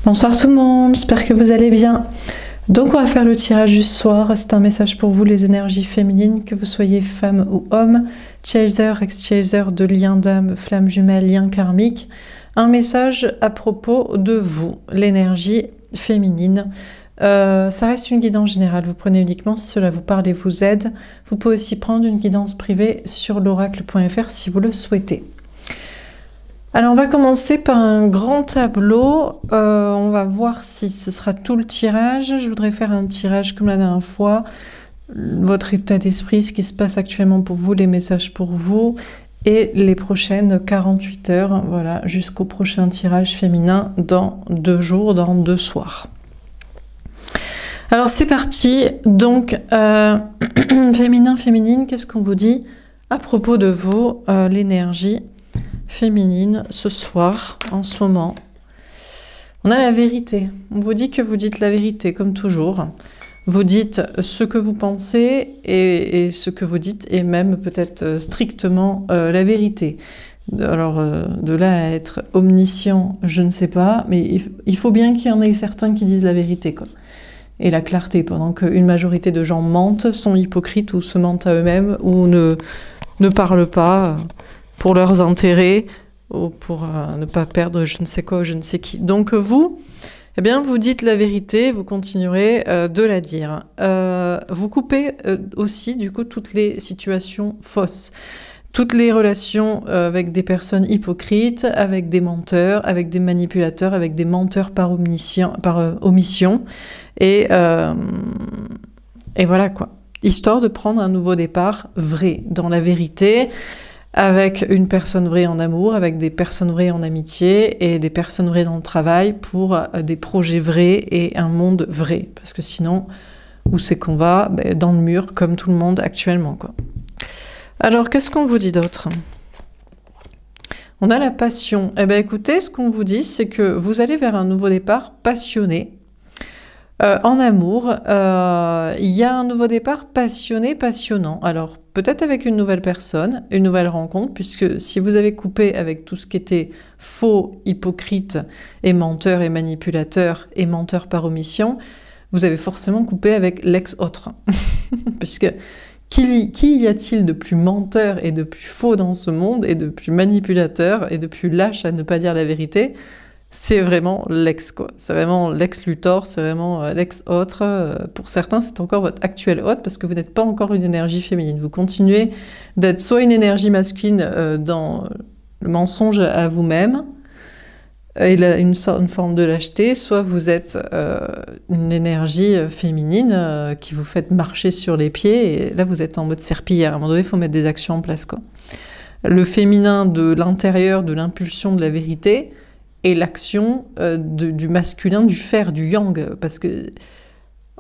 Bonsoir tout le monde, j'espère que vous allez bien. Donc on va faire le tirage du soir, c'est un message pour vous les énergies féminines, que vous soyez femme ou homme, chaser, ex-chaser de liens d'âme, flamme jumelle, lien karmique. Un message à propos de vous, l'énergie féminine. Ça reste une guidance générale, vous prenez uniquement si cela vous parle et vous aide. Vous pouvez aussi prendre une guidance privée sur l'oracle.fr si vous le souhaitez. Alors on va commencer par un grand tableau, on va voir si ce sera tout le tirage. Je voudrais faire un tirage comme la dernière fois, votre état d'esprit, ce qui se passe actuellement pour vous, les messages pour vous, et les prochaines 48 heures, voilà, jusqu'au prochain tirage féminin dans 2 jours, dans 2 soirs. Alors c'est parti, donc féminin, féminine, qu'est-ce qu'on vous dit à propos de vous, l'énergie féminine ce soir, en ce moment? On a la vérité. On vous dit que vous dites la vérité, comme toujours. Vous dites ce que vous pensez et ce que vous dites est même peut-être strictement la vérité. Alors, de là à être omniscient, je ne sais pas, mais il faut bien qu'il y en ait certains qui disent la vérité, quoi. Et la clarté, pendant qu'une majorité de gens mentent, sont hypocrites ou se mentent à eux-mêmes ou ne parlent pas pour leurs intérêts ou pour ne pas perdre je ne sais quoi ou je ne sais qui. Donc vous, eh bien, vous dites la vérité, vous continuerez de la dire. Vous coupez aussi, du coup, toutes les situations fausses. Toutes les relations avec des personnes hypocrites, avec des menteurs, avec des manipulateurs, avec des menteurs par omission. Et voilà quoi. Histoire de prendre un nouveau départ vrai, dans la vérité, avec une personne vraie en amour, avec des personnes vraies en amitié et des personnes vraies dans le travail pour des projets vrais et un monde vrai. Parce que sinon, où c'est qu'on va? Ben, dans le mur, comme tout le monde actuellement, quoi. Alors, qu'est-ce qu'on vous dit d'autre? On a la passion. Eh bien, écoutez, ce qu'on vous dit, c'est que vous allez vers un nouveau départ passionné. En amour, il y a un nouveau départ passionné, passionnant. Alors, peut-être avec une nouvelle personne, une nouvelle rencontre, puisque si vous avez coupé avec tout ce qui était faux, hypocrite, et menteur, et manipulateur, et menteur par omission, vous avez forcément coupé avec l'ex-autre. Puisque qui y a-t-il de plus menteur et de plus faux dans ce monde, et de plus manipulateur, et de plus lâche à ne pas dire la vérité? C'est vraiment l'ex, quoi. C'est vraiment l'ex-Luthor, c'est vraiment l'ex-autre. Pour certains, c'est encore votre actuel hôte parce que vous n'êtes pas encore une énergie féminine. Vous continuez d'être soit une énergie masculine dans le mensonge à vous-même et une forme de lâcheté, soit vous êtes une énergie féminine qui vous fait marcher sur les pieds et là, vous êtes en mode serpillière. À un moment donné, il faut mettre des actions en place, quoi. Le féminin de l'intérieur, de l'impulsion, de la vérité, et l'action du masculin, du fer, du yang, parce que,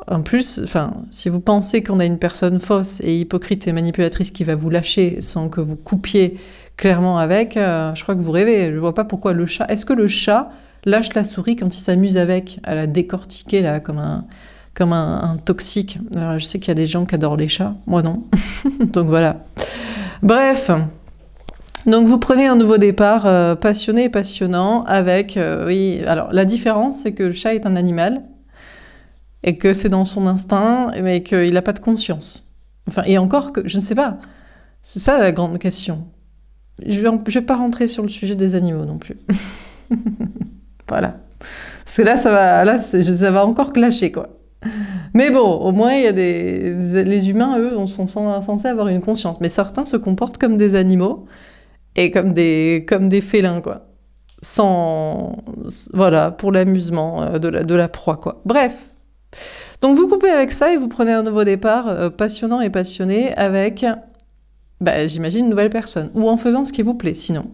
en plus, enfin, si vous pensez qu'on a une personne fausse et hypocrite et manipulatrice qui va vous lâcher sans que vous coupiez clairement avec, je crois que vous rêvez. Je vois pas pourquoi le chat... Est-ce que le chat lâche la souris quand il s'amuse avec, à la décortiquer, là, comme un toxique? Alors, je sais qu'il y a des gens qui adorent les chats, moi non. Donc voilà. Bref... Donc vous prenez un nouveau départ passionné et passionnant avec... oui, alors la différence, c'est que le chat est un animal et que c'est dans son instinct, mais qu'il n'a pas de conscience. Enfin, et encore que... Je ne sais pas. C'est ça la grande question. Je vais pas rentrer sur le sujet des animaux non plus. Voilà. Parce que là, ça va encore clasher, quoi. Mais bon, au moins, il y a les humains, eux, sont censés avoir une conscience. Mais certains se comportent comme des animaux et comme des félins, quoi. Voilà, pour l'amusement de la proie, quoi. Bref. Donc vous coupez avec ça et vous prenez un nouveau départ passionnant et passionné avec, j'imagine, une nouvelle personne. Ou en faisant ce qui vous plaît, sinon.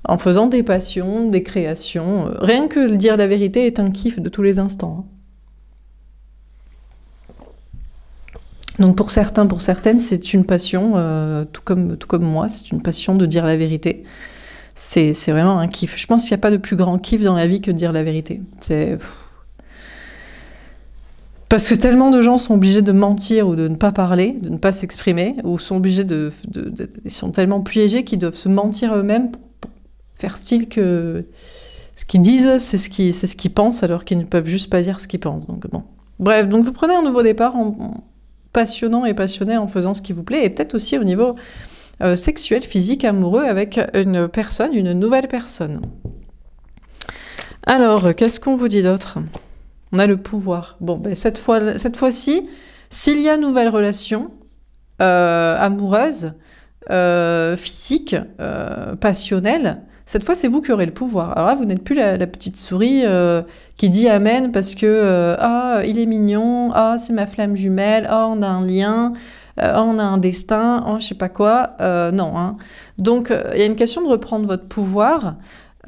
En faisant des passions, des créations. Rien que dire la vérité est un kiff de tous les instants, hein. Donc pour certains, pour certaines, c'est une passion, tout comme moi, c'est une passion de dire la vérité. C'est vraiment un kiff. Je pense qu'il n'y a pas de plus grand kiff dans la vie que de dire la vérité. Parce que tellement de gens sont obligés de mentir ou de ne pas parler, de ne pas s'exprimer, ou sont obligés ils sont tellement piégés qu'ils doivent se mentir eux-mêmes pour faire style que Ce qu'ils disent, c'est ce qu'ils pensent, alors qu'ils ne peuvent juste pas dire ce qu'ils pensent. Donc bon. Bref, donc vous prenez un nouveau départ en passionnant et passionné en faisant ce qui vous plaît, et peut-être aussi au niveau sexuel, physique, amoureux, avec une personne, une nouvelle personne. Alors, qu'est-ce qu'on vous dit d'autre? On a le pouvoir. Bon, ben, cette fois-ci, s'il y a une nouvelle relation amoureuse, physique, passionnelle, cette fois, c'est vous qui aurez le pouvoir. Alors là, vous n'êtes plus la petite souris qui dit amen parce que ah, il est mignon, ah, c'est ma flamme jumelle, ah, on a un lien, ah, on a un destin, ah, je sais pas quoi. Non, hein. Donc, il y a une question de reprendre votre pouvoir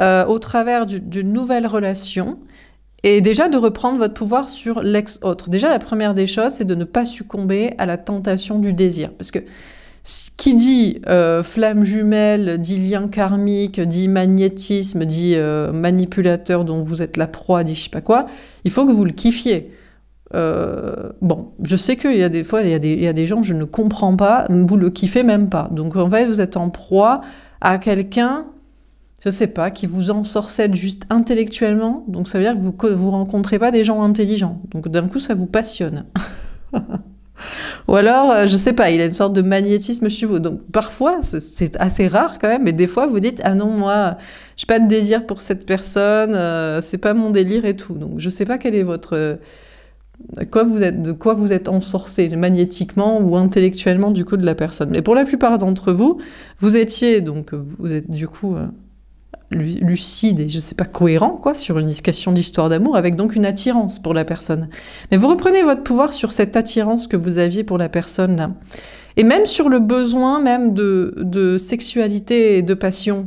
au travers d'une nouvelle relation. Et déjà de reprendre votre pouvoir sur l'ex-autre. Déjà, la première des choses, c'est de ne pas succomber à la tentation du désir. Parce que qui dit flamme jumelle, dit lien karmique, dit magnétisme, dit manipulateur dont vous êtes la proie, dit je sais pas quoi, il faut que vous le kiffiez. Bon, je sais qu'il y a des fois, il y a des gens, je ne comprends pas, vous le kiffez même pas. Donc en fait, vous êtes en proie à quelqu'un, je sais pas, qui vous ensorcelle juste intellectuellement. Donc ça veut dire que vous rencontrez pas des gens intelligents. Donc d'un coup, ça vous passionne. Ou alors, je sais pas, il a une sorte de magnétisme chez vous. Donc parfois, c'est assez rare quand même, mais des fois vous dites « Ah non, moi, j'ai pas de désir pour cette personne, c'est pas mon délire et tout. » Donc je sais pas quel est votre... de quoi vous êtes ensorcé, magnétiquement ou intellectuellement du coup de la personne. Mais pour la plupart d'entre vous, vous étiez, donc vous êtes du coup... lucide et je sais pas cohérent quoi sur une question d'histoire d'amour avec donc une attirance pour la personne. Mais vous reprenez votre pouvoir sur cette attirance que vous aviez pour la personne là. Et même sur le besoin même de sexualité et de passion.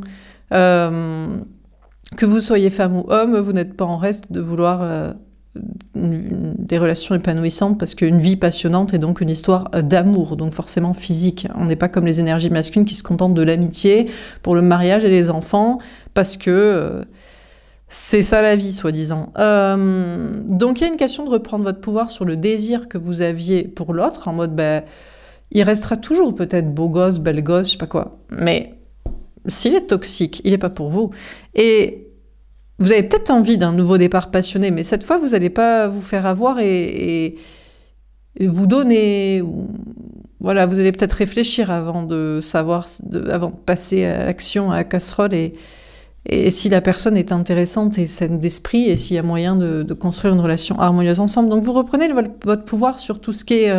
Que vous soyez femme ou homme, vous n'êtes pas en reste de vouloir des relations épanouissantes parce qu'une vie passionnante est donc une histoire d'amour, donc forcément physique. On n'est pas comme les énergies masculines qui se contentent de l'amitié pour le mariage et les enfants parce que c'est ça la vie, soi-disant. Donc il y a une question de reprendre votre pouvoir sur le désir que vous aviez pour l'autre, en mode, ben, il restera toujours peut-être beau gosse, belle gosse, je sais pas quoi. Mais s'il est toxique, il n'est pas pour vous. Et vous avez peut-être envie d'un nouveau départ passionné, mais cette fois, vous n'allez pas vous faire avoir et vous donner. Voilà, vous allez peut-être réfléchir avant de savoir, avant de passer à l'action, à la casserole, et si la personne est intéressante et saine d'esprit, et s'il y a moyen de construire une relation harmonieuse ensemble. Donc vous reprenez votre pouvoir sur tout ce qui est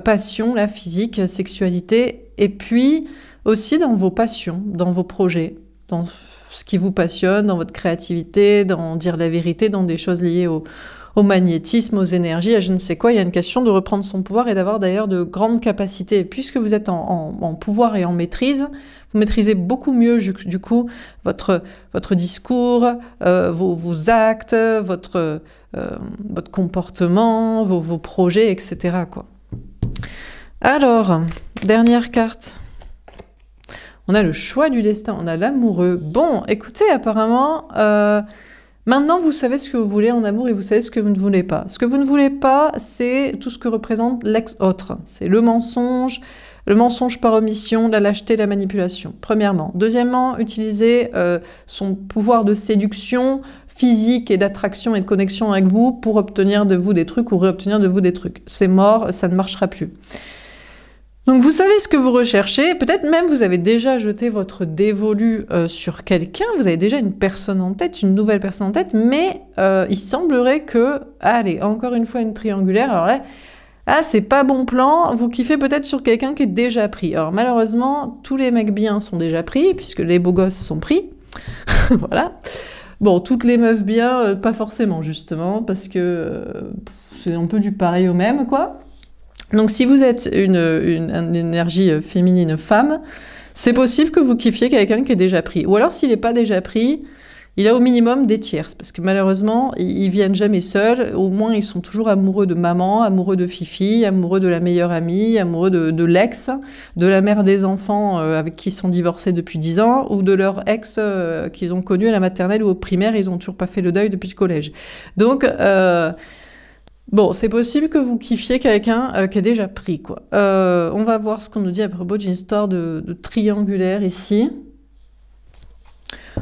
passion, la physique, sexualité, et puis aussi dans vos passions, dans vos projets, dans ce qui vous passionne, dans votre créativité, dans dire la vérité, dans des choses liées au magnétisme, aux énergies, à je ne sais quoi. Il y a une question de reprendre son pouvoir et d'avoir d'ailleurs de grandes capacités. Puisque vous êtes en pouvoir et en maîtrise, vous maîtrisez beaucoup mieux du coup votre discours, vos actes, votre comportement, vos projets, etc., quoi. Alors, dernière carte. On a le choix du destin, on a l'amoureux. Bon, écoutez, apparemment, maintenant vous savez ce que vous voulez en amour et vous savez ce que vous ne voulez pas. Ce que vous ne voulez pas, c'est tout ce que représente l'ex-autre. C'est le mensonge par omission, la lâcheté, la manipulation, premièrement. Deuxièmement, utiliser son pouvoir de séduction physique et d'attraction et de connexion avec vous pour obtenir de vous des trucs ou réobtenir de vous des trucs. C'est mort, ça ne marchera plus. Donc vous savez ce que vous recherchez, peut-être même vous avez déjà jeté votre dévolu sur quelqu'un, vous avez déjà une personne en tête, une nouvelle personne en tête, mais il semblerait que, allez, encore une fois une triangulaire, alors là, c'est pas bon plan, vous kiffez peut-être sur quelqu'un qui est déjà pris. Alors malheureusement, tous les mecs bien sont déjà pris, puisque les beaux gosses sont pris, voilà. Bon, toutes les meufs bien, pas forcément justement, parce que c'est un peu du pareil au même, quoi. Donc si vous êtes une énergie féminine femme, c'est possible que vous kiffiez quelqu'un qui est déjà pris. Ou alors s'il n'est pas déjà pris, il a au minimum des tierces, parce que malheureusement, ils viennent jamais seuls, au moins ils sont toujours amoureux de maman, amoureux de fifi, amoureux de la meilleure amie, amoureux de l'ex, de la mère des enfants avec qui ils sont divorcés depuis 10 ans, ou de leur ex qu'ils ont connu à la maternelle ou au primaire, ils ont toujours pas fait le deuil depuis le collège. Donc... bon, c'est possible que vous kiffiez quelqu'un qui est déjà pris, quoi. On va voir ce qu'on nous dit à propos d'une histoire de triangulaire ici.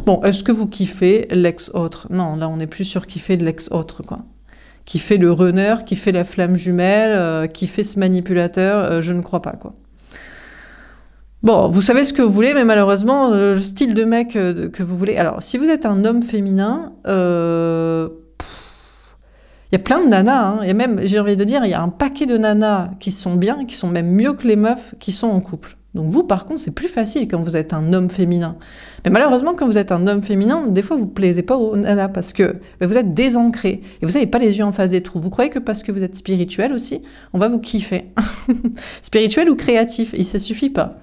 Bon, est-ce que vous kiffez l'ex-autre? Non, là, on n'est plus sur kiffer de l'ex-autre, quoi. Kiffer le runner, kiffer la flamme jumelle, kiffer ce manipulateur, je ne crois pas, quoi. Bon, vous savez ce que vous voulez, mais malheureusement, le style de mec que vous voulez... Alors, si vous êtes un homme féminin, il y a plein de nanas, hein. Il y a même, j'ai envie de dire, il y a un paquet de nanas qui sont bien, qui sont même mieux que les meufs qui sont en couple. Donc vous, par contre, c'est plus facile quand vous êtes un homme féminin. Mais malheureusement, quand vous êtes un homme féminin, des fois, vous ne plaisez pas aux nanas parce que vous êtes désancré et vous n'avez pas les yeux en face des trous. Vous croyez que parce que vous êtes spirituel aussi, on va vous kiffer. Spirituel ou créatif, ça suffit pas.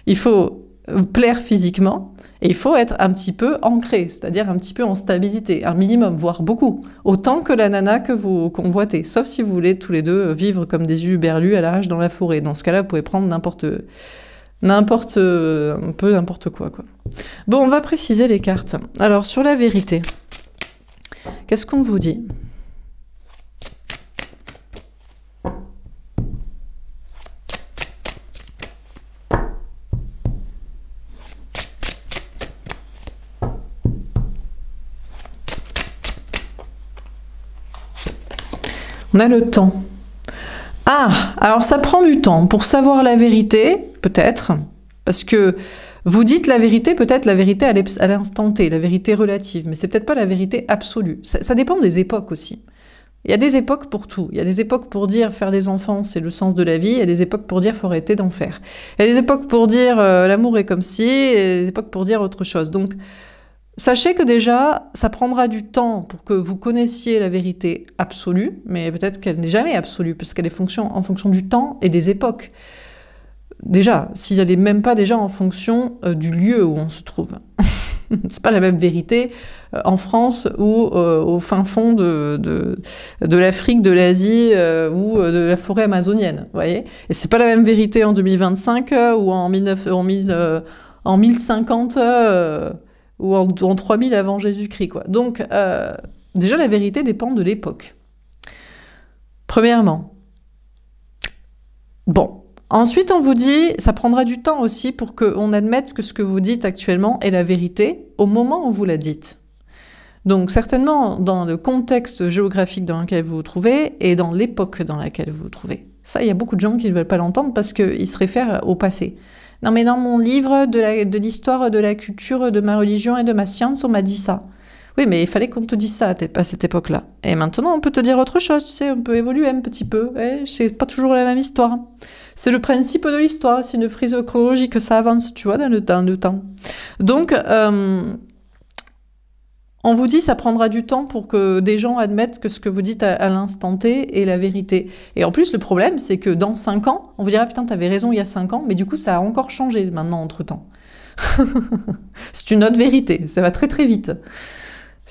Il faut plaire physiquement et il faut être un petit peu ancré, c'est-à-dire un petit peu en stabilité, un minimum, voire beaucoup, autant que la nana que vous convoitez, sauf si vous voulez tous les deux vivre comme des huluberlus à l'arrache dans la forêt. Dans ce cas-là, vous pouvez prendre n'importe quoi, quoi. Bon, on va préciser les cartes. Alors, sur la vérité, qu'est-ce qu'on vous dit ? On a le temps. Ah, alors ça prend du temps pour savoir la vérité, peut-être, parce que vous dites la vérité, peut-être la vérité à l'instant T, la vérité relative, mais c'est peut-être pas la vérité absolue. Ça dépend des époques aussi. Il y a des époques pour tout. Il y a des époques pour dire faire des enfants, c'est le sens de la vie. Il y a des époques pour dire faut arrêter d'en faire. Il y a des époques pour dire l'amour est comme si, et des époques pour dire autre chose. Donc, sachez que déjà, ça prendra du temps pour que vous connaissiez la vérité absolue, mais peut-être qu'elle n'est jamais absolue, parce qu'elle est en fonction du temps et des époques. Déjà, s'il n'y a même pas déjà en fonction du lieu où on se trouve. C'est pas la même vérité en France ou au fin fond de l'Afrique, de l'Asie ou de la forêt amazonienne, vous voyez. Et c'est pas la même vérité en 2025 ou en 1050 ou en 3000 avant Jésus-Christ, quoi. Donc, déjà, la vérité dépend de l'époque. Premièrement. Bon. Ensuite, on vous dit, ça prendra du temps aussi pour qu'on admette que ce que vous dites actuellement est la vérité au moment où vous la dites. Donc, certainement, dans le contexte géographique dans lequel vous vous trouvez et dans l'époque dans laquelle vous vous trouvez. Ça, il y a beaucoup de gens qui ne veulent pas l'entendre parce qu'ils se réfèrent au passé. Non, mais dans mon livre de l'histoire de la culture, de ma religion et de ma science, on m'a dit ça. Oui, mais il fallait qu'on te dise ça à cette époque-là. Et maintenant, on peut te dire autre chose, tu sais, on peut évoluer un petit peu. C'est pas toujours la même histoire. C'est le principe de l'histoire, c'est une frise chronologique, ça avance, tu vois, dans le temps. Donc, on vous dit ça prendra du temps pour que des gens admettent que ce que vous dites à l'instant T est la vérité. Et en plus, le problème, c'est que dans 5 ans, on vous dira « Putain, t'avais raison il y a 5 ans », mais du coup, ça a encore changé maintenant, entre-temps. C'est une autre vérité, ça va très très vite.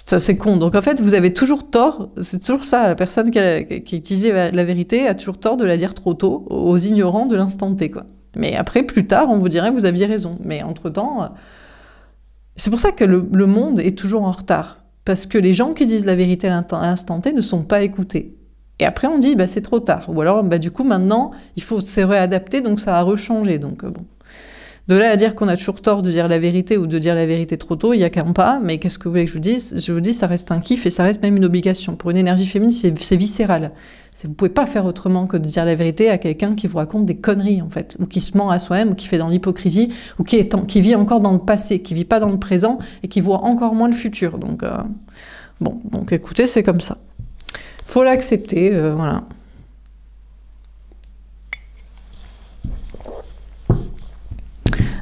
Ça, c'est con. Donc en fait, vous avez toujours tort, c'est toujours ça, la personne qui utilise la vérité a toujours tort de la dire trop tôt aux ignorants de l'instant T, quoi. Mais après, plus tard, on vous dirait que vous aviez raison. Mais entre-temps, c'est pour ça que le monde est toujours en retard. Parce que les gens qui disent la vérité à l'instant T ne sont pas écoutés. Et après, on dit, bah, c'est trop tard. Ou alors, bah, du coup, maintenant, il faut se réadapter, donc ça a rechangé. Donc bon. De là à dire qu'on a toujours tort de dire la vérité ou de dire la vérité trop tôt, il n'y a qu'un pas, mais qu'est-ce que vous voulez que je vous dise? Je vous dis, ça reste un kiff et ça reste même une obligation. Pour une énergie féminine, c'est viscéral. Vous ne pouvez pas faire autrement que de dire la vérité à quelqu'un qui vous raconte des conneries, en fait, ou qui se ment à soi-même, ou qui fait dans l'hypocrisie, ou qui vit encore dans le passé, qui vit pas dans le présent et qui voit encore moins le futur. Donc, bon, donc écoutez, c'est comme ça. Faut l'accepter, voilà.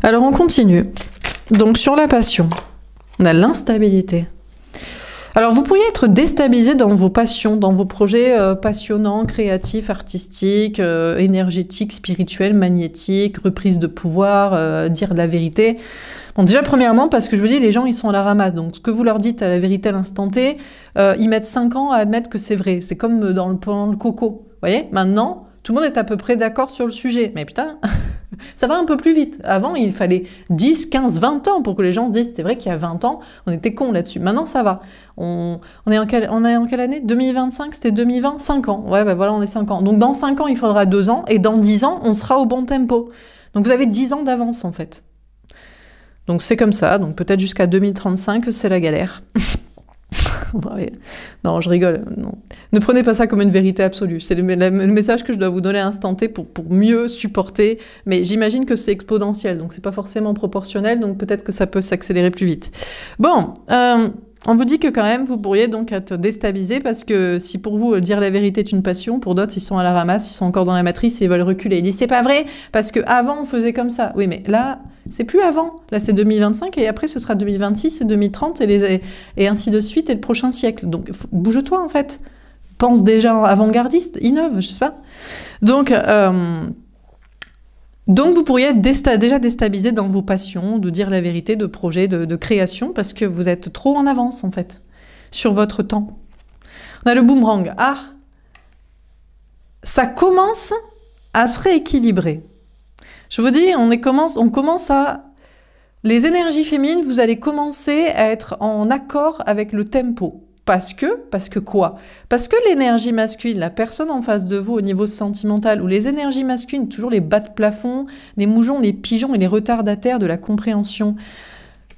Alors on continue. Donc sur la passion, on a l'instabilité. Alors vous pourriez être déstabilisé dans vos passions, dans vos projets passionnants, créatifs, artistiques, énergétiques, spirituels, magnétiques, reprise de pouvoir, dire la vérité. Bon, déjà premièrement parce que je vous dis, les gens ils sont à la ramasse, donc ce que vous leur dites à la vérité à l'instant T, ils mettent 5 ans à admettre que c'est vrai. C'est comme pendant le coco. Vous voyez, maintenant, tout le monde est à peu près d'accord sur le sujet. Mais putain, ça va un peu plus vite. Avant, il fallait 10, 15, 20 ans pour que les gens disent, c'est vrai qu'il y a 20 ans, on était cons là-dessus. Maintenant, ça va. On est en quelle année? 2025, c'était 2020? 5 ans. Ouais, ben voilà, on est 5 ans. Donc dans 5 ans, il faudra 2 ans, et dans 10 ans, on sera au bon tempo. Donc vous avez 10 ans d'avance, en fait. Donc c'est comme ça, donc peut-être jusqu'à 2035, c'est la galère. Non, je rigole. Non. Ne prenez pas ça comme une vérité absolue. C'est le message que je dois vous donner à l'instant T pour mieux supporter. Mais j'imagine que c'est exponentiel, donc c'est pas forcément proportionnel, donc peut-être que ça peut s'accélérer plus vite. Bon, on vous dit que quand même, vous pourriez donc être déstabilisé parce que si pour vous, dire la vérité est une passion, pour d'autres, ils sont à la ramasse, ils sont encore dans la matrice et ils veulent reculer. Ils disent, c'est pas vrai, parce que avant on faisait comme ça. Oui, mais là, c'est plus avant. Là, c'est 2025 et après, ce sera 2026 et 2030 et ainsi de suite et le prochain siècle. Donc, bouge-toi, en fait. Pense déjà avant-gardiste, innove, je sais pas. Donc vous pourriez être déjà déstabilisé dans vos passions, de dire la vérité, de projets, de création, parce que vous êtes trop en avance, en fait, sur votre temps. On a le boomerang. Ah, ça commence à se rééquilibrer. Je vous dis, on commence à... Les énergies féminines, vous allez commencer à être en accord avec le tempo. Parce que quoi? Parce que l'énergie masculine, la personne en face de vous au niveau sentimental, ou les énergies masculines, toujours les bas de plafond, les moujons, les pigeons et les retardataires de la compréhension,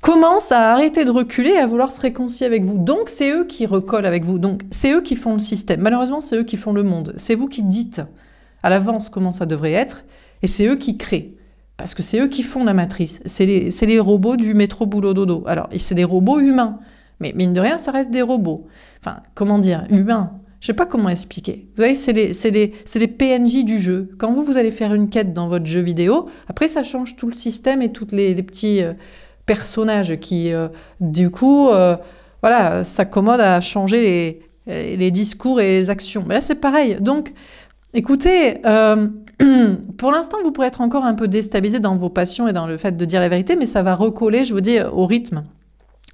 commencent à arrêter de reculer et à vouloir se réconcilier avec vous. Donc c'est eux qui recollent avec vous. Donc c'est eux qui font le système. Malheureusement, c'est eux qui font le monde. C'est vous qui dites à l'avance comment ça devrait être, et c'est eux qui créent. Parce que c'est eux qui font la matrice. C'est les robots du métro boulot dodo. Alors, c'est des robots humains. Mais mine de rien, ça reste des robots. Enfin, comment dire, humains. Je sais pas comment expliquer. Vous voyez, c'est les PNJ du jeu. Quand vous allez faire une quête dans votre jeu vidéo, après ça change tout le système et tous les petits personnages qui, du coup, voilà, s'accommodent à changer les discours et les actions. Mais là, c'est pareil. Donc, écoutez, pour l'instant, vous pourrez être encore un peu déstabilisé dans vos passions et dans le fait de dire la vérité, mais ça va recoller, je vous dis, au rythme.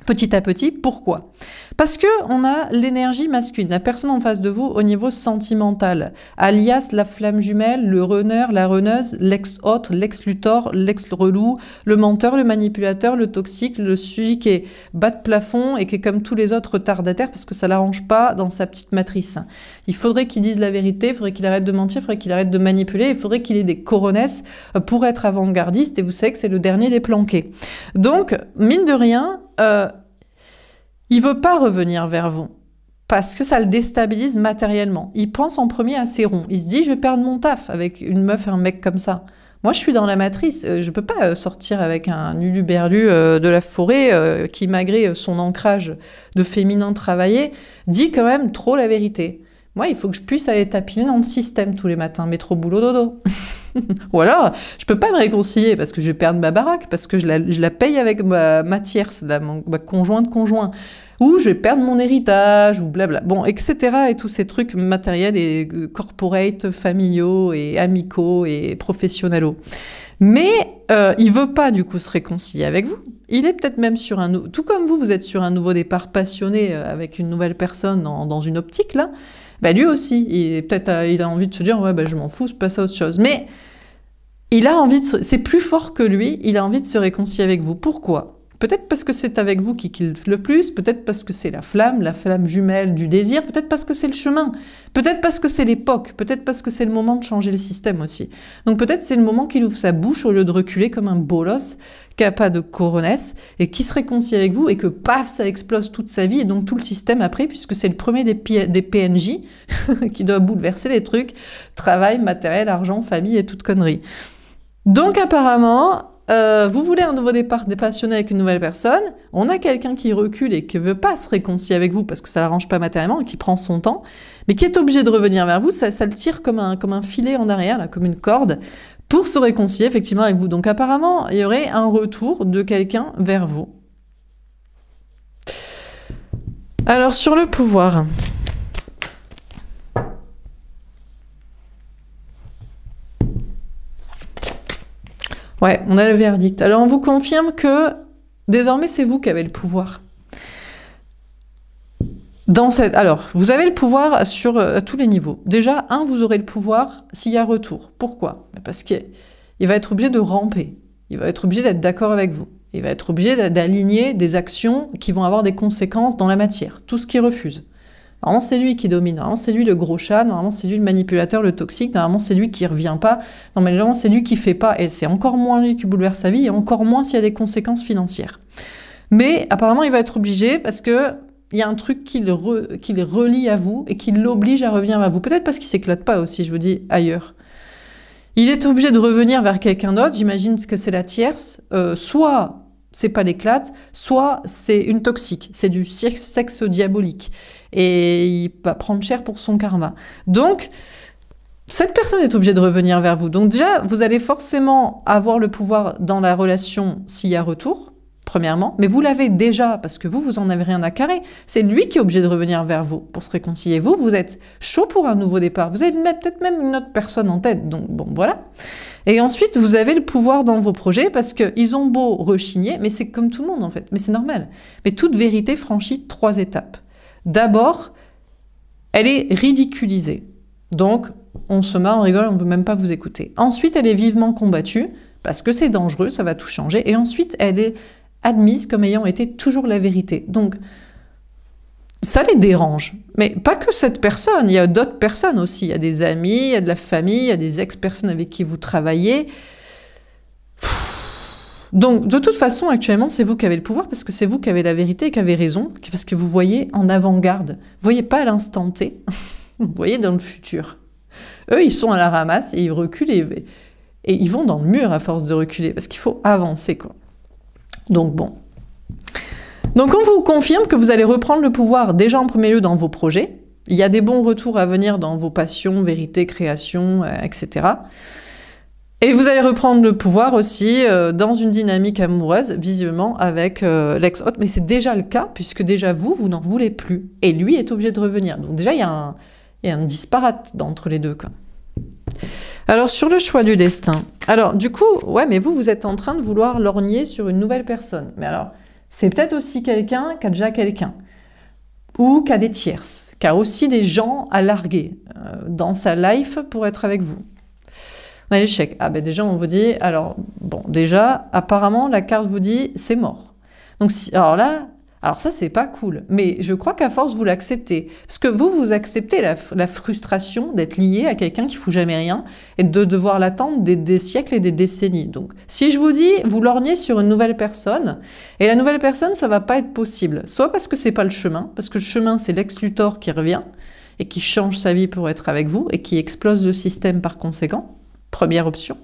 Petit à petit. Pourquoi? Parce que on a l'énergie masculine, la personne en face de vous au niveau sentimental, alias la flamme jumelle, le runner, la runneuse, l'ex-hôte, l'ex-luthor, l'ex-relou, le menteur, le manipulateur, le toxique, celui qui est bas de plafond et qui est comme tous les autres retardataires parce que ça l'arrange pas dans sa petite matrice. Il faudrait qu'il dise la vérité, il faudrait qu'il arrête de mentir, il faudrait qu'il arrête de manipuler, il faudrait qu'il ait des coronesses pour être avant-gardiste et vous savez que c'est le dernier des planqués. Donc, mine de rien, il veut pas revenir vers vous parce que ça le déstabilise matériellement. Il pense en premier à ses ronds. Il se dit, je vais perdre mon taf avec une meuf, un mec comme ça. Moi, je suis dans la matrice. Je peux pas sortir avec un uluberlu de la forêt qui, malgré son ancrage de féminin travaillé, dit quand même trop la vérité. Moi, il faut que je puisse aller tapiner dans le système tous les matins, métro, boulot, dodo. Ou alors, je peux pas me réconcilier parce que je vais perdre ma baraque, parce que je la paye avec ma tierce, ma conjointe conjoint. Ou je vais perdre mon héritage, ou blabla. Bon, etc. Et tous ces trucs matériels et corporate, familiaux et amicaux et professionnels. Mais il veut pas du coup se réconcilier avec vous. Il est peut-être même sur un... Tout comme vous êtes sur un nouveau départ passionné avec une nouvelle personne dans une optique, là. Bah lui aussi, il a envie de se dire, ouais, bah, je m'en fous, c'est pas ça autre chose. Mais il a envie c'est plus fort que lui, il a envie de se réconcilier avec vous. Pourquoi? Peut-être parce que c'est avec vous qu'il kiffe le plus, peut-être parce que c'est la flamme jumelle du désir, peut-être parce que c'est le chemin, peut-être parce que c'est l'époque, peut-être parce que c'est le moment de changer le système aussi. Donc peut-être c'est le moment qu'il ouvre sa bouche au lieu de reculer comme un bolos qui n'a pas de coronesse et qui se réconcilie avec vous et que paf, ça explose toute sa vie et donc tout le système après, puisque c'est le premier des PNJ qui doit bouleverser les trucs, travail, matériel, argent, famille et toute connerie. Donc apparemment... vous voulez un nouveau départ dépassionné avec une nouvelle personne, on a quelqu'un qui recule et qui veut pas se réconcilier avec vous parce que ça l'arrange pas matériellement et qui prend son temps, mais qui est obligé de revenir vers vous, ça le tire comme un filet en arrière, là, comme une corde, pour se réconcilier effectivement avec vous. Donc apparemment, il y aurait un retour de quelqu'un vers vous. Alors sur le pouvoir... Ouais, on a le verdict. Alors, on vous confirme que désormais, c'est vous qui avez le pouvoir. Alors, vous avez le pouvoir sur tous les niveaux. Déjà, vous aurez le pouvoir s'il y a retour. Pourquoi? Parce qu'il va être obligé de ramper. Il va être obligé d'être d'accord avec vous. Il va être obligé d'aligner des actions qui vont avoir des conséquences dans la matière. Tout ce qu'il refuse. Normalement, c'est lui qui domine. Normalement, c'est lui le gros chat. Normalement, c'est lui le manipulateur, le toxique. Normalement, c'est lui qui revient pas. Normalement, c'est lui qui fait pas. Et c'est encore moins lui qui bouleverse sa vie et encore moins s'il y a des conséquences financières. Mais apparemment, il va être obligé parce que il y a un truc qui le relie à vous et qui l'oblige à revenir vers vous. Peut-être parce qu'il s'éclate pas aussi, je vous dis, ailleurs. Il est obligé de revenir vers quelqu'un d'autre. J'imagine que c'est la tierce. Soit c'est pas l'éclate, soit c'est une toxique, c'est du sexe diabolique. Et il va prendre cher pour son karma. Donc, cette personne est obligée de revenir vers vous. Donc déjà, vous allez forcément avoir le pouvoir dans la relation s'il y a retour, premièrement, mais vous l'avez déjà, parce que vous en avez rien à carrer. C'est lui qui est obligé de revenir vers vous pour se réconcilier. Vous êtes chaud pour un nouveau départ. Vous avez peut-être même une autre personne en tête. Donc bon, voilà. Et ensuite, vous avez le pouvoir dans vos projets parce qu'ils ont beau rechigner, mais c'est comme tout le monde en fait, mais c'est normal. Mais toute vérité franchit 3 étapes. D'abord, elle est ridiculisée. Donc, on se marre, on rigole, on ne veut même pas vous écouter. Ensuite, elle est vivement combattue parce que c'est dangereux, ça va tout changer. Et ensuite, elle est admise comme ayant été toujours la vérité. Donc, ça les dérange. Mais pas que cette personne, il y a d'autres personnes aussi. Il y a des amis, il y a de la famille, il y a des ex-personnes avec qui vous travaillez. Donc, de toute façon, actuellement, c'est vous qui avez le pouvoir parce que c'est vous qui avez la vérité et qui avez raison, parce que vous voyez en avant-garde. Vous voyez pas à l'instant T, vous voyez dans le futur. Eux, ils sont à la ramasse et ils reculent et ils vont dans le mur à force de reculer parce qu'il faut avancer, quoi. Donc, bon. Donc, on vous confirme que vous allez reprendre le pouvoir déjà en premier lieu dans vos projets. Il y a des bons retours à venir dans vos passions, vérité, création, etc. Et vous allez reprendre le pouvoir aussi dans une dynamique amoureuse, visiblement, avec l'ex-hôte. Mais c'est déjà le cas, puisque déjà vous n'en voulez plus. Et lui est obligé de revenir. Donc déjà, il y a un disparate entre les deux, quoi. Alors, sur le choix du destin. Alors, du coup, ouais, mais vous êtes en train de vouloir lorgner sur une nouvelle personne. Mais alors, c'est peut-être aussi quelqu'un qui a déjà quelqu'un. Ou qui a des tierces. Qui a aussi des gens à larguer dans sa life pour être avec vous. On a l'échec. Ah ben déjà, on vous dit... Alors, bon, déjà, apparemment, la carte vous dit, c'est mort. Donc, alors ça, c'est pas cool. Mais je crois qu'à force, vous l'acceptez. Parce que vous acceptez la frustration d'être lié à quelqu'un qui fout jamais rien et de devoir l'attendre des siècles et des décennies. Donc, si je vous dis, vous lorgnez sur une nouvelle personne, et la nouvelle personne, ça va pas être possible. Soit parce que c'est pas le chemin, parce que le chemin, c'est l'ex-Luthor qui revient et qui change sa vie pour être avec vous et qui explose le système par conséquent. Première option.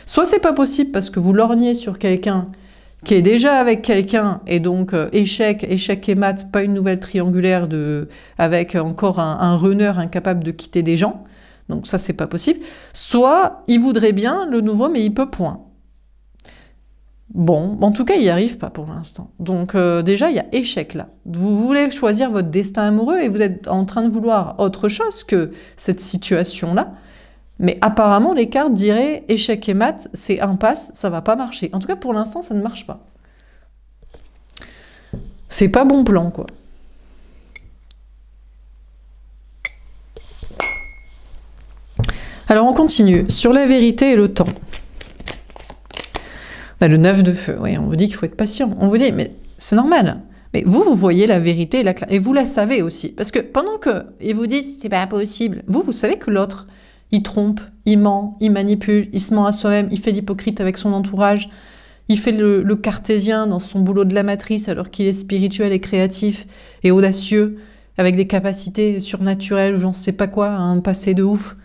Soit c'est pas possible parce que vous lorgnez sur quelqu'un qui est déjà avec quelqu'un, et donc échec et mat, pas une nouvelle triangulaire avec encore un runner incapable de quitter des gens, donc ça c'est pas possible. Soit il voudrait bien le nouveau, mais il peut point. Bon, en tout cas il n'y arrive pas pour l'instant. Donc déjà il y a échec là. Vous voulez choisir votre destin amoureux et vous êtes en train de vouloir autre chose que cette situation-là. Mais apparemment, les cartes diraient échec et mat, c'est impasse, ça va pas marcher. En tout cas, pour l'instant, ça ne marche pas. C'est pas bon plan, quoi. Alors, on continue. Sur la vérité et le temps. On a le 9 de feu. Oui, on vous dit qu'il faut être patient. On vous dit, mais c'est normal. Mais vous voyez la vérité et vous la savez aussi. Parce que pendant qu'ils vous disent, c'est pas possible, vous savez que l'autre... Il trompe, il ment, il manipule, il se ment à soi-même, il fait l'hypocrite avec son entourage, il fait le cartésien dans son boulot de la matrice alors qu'il est spirituel et créatif et audacieux, avec des capacités surnaturelles ou j'en sais pas quoi, un passé de ouf.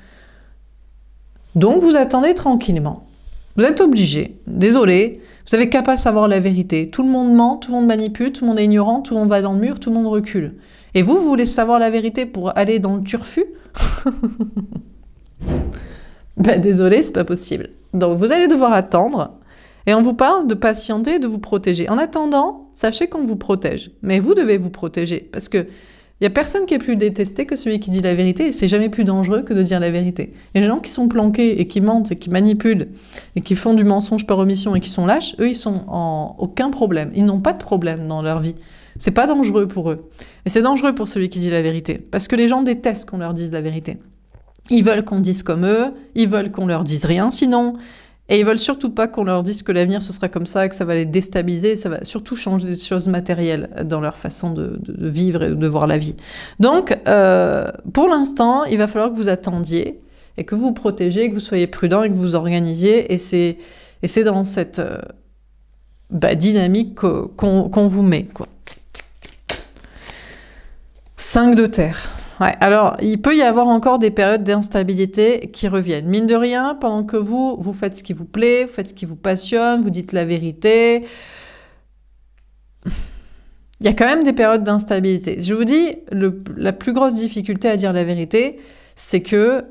Donc vous attendez tranquillement. Vous êtes obligé, désolé, vous avez qu'à pas savoir la vérité. Tout le monde ment, tout le monde manipule, tout le monde est ignorant, tout le monde va dans le mur, tout le monde recule. Et vous voulez savoir la vérité pour aller dans le turfu? Ben désolé, c'est pas possible. Donc vous allez devoir attendre, et on vous parle de patienter, de vous protéger. En attendant, sachez qu'on vous protège, mais vous devez vous protéger, parce que il y a personne qui est plus détesté que celui qui dit la vérité, et c'est jamais plus dangereux que de dire la vérité. Les gens qui sont planqués, et qui mentent, et qui manipulent, et qui font du mensonge par omission, et qui sont lâches, eux, ils sont en aucun problème. Ils n'ont pas de problème dans leur vie. C'est pas dangereux pour eux. Et c'est dangereux pour celui qui dit la vérité, parce que les gens détestent qu'on leur dise la vérité. Ils veulent qu'on dise comme eux, ils veulent qu'on leur dise rien sinon, Et ils veulent surtout pas qu'on leur dise que l'avenir ce sera comme ça, que ça va les déstabiliser, ça va surtout changer des choses matérielles dans leur façon de vivre et de voir la vie. Donc, pour l'instant, il va falloir que vous attendiez et que vous vous protégez, que vous soyez prudent et que vous vous organisiez. Et c'est dans cette dynamique qu'on vous met, quoi. 5 de terre. Ouais, alors, il peut y avoir encore des périodes d'instabilité qui reviennent. Mine de rien, pendant que vous faites ce qui vous plaît, vous faites ce qui vous passionne, vous dites la vérité, il y a quand même des périodes d'instabilité. Je vous dis, la plus grosse difficulté à dire la vérité, c'est que,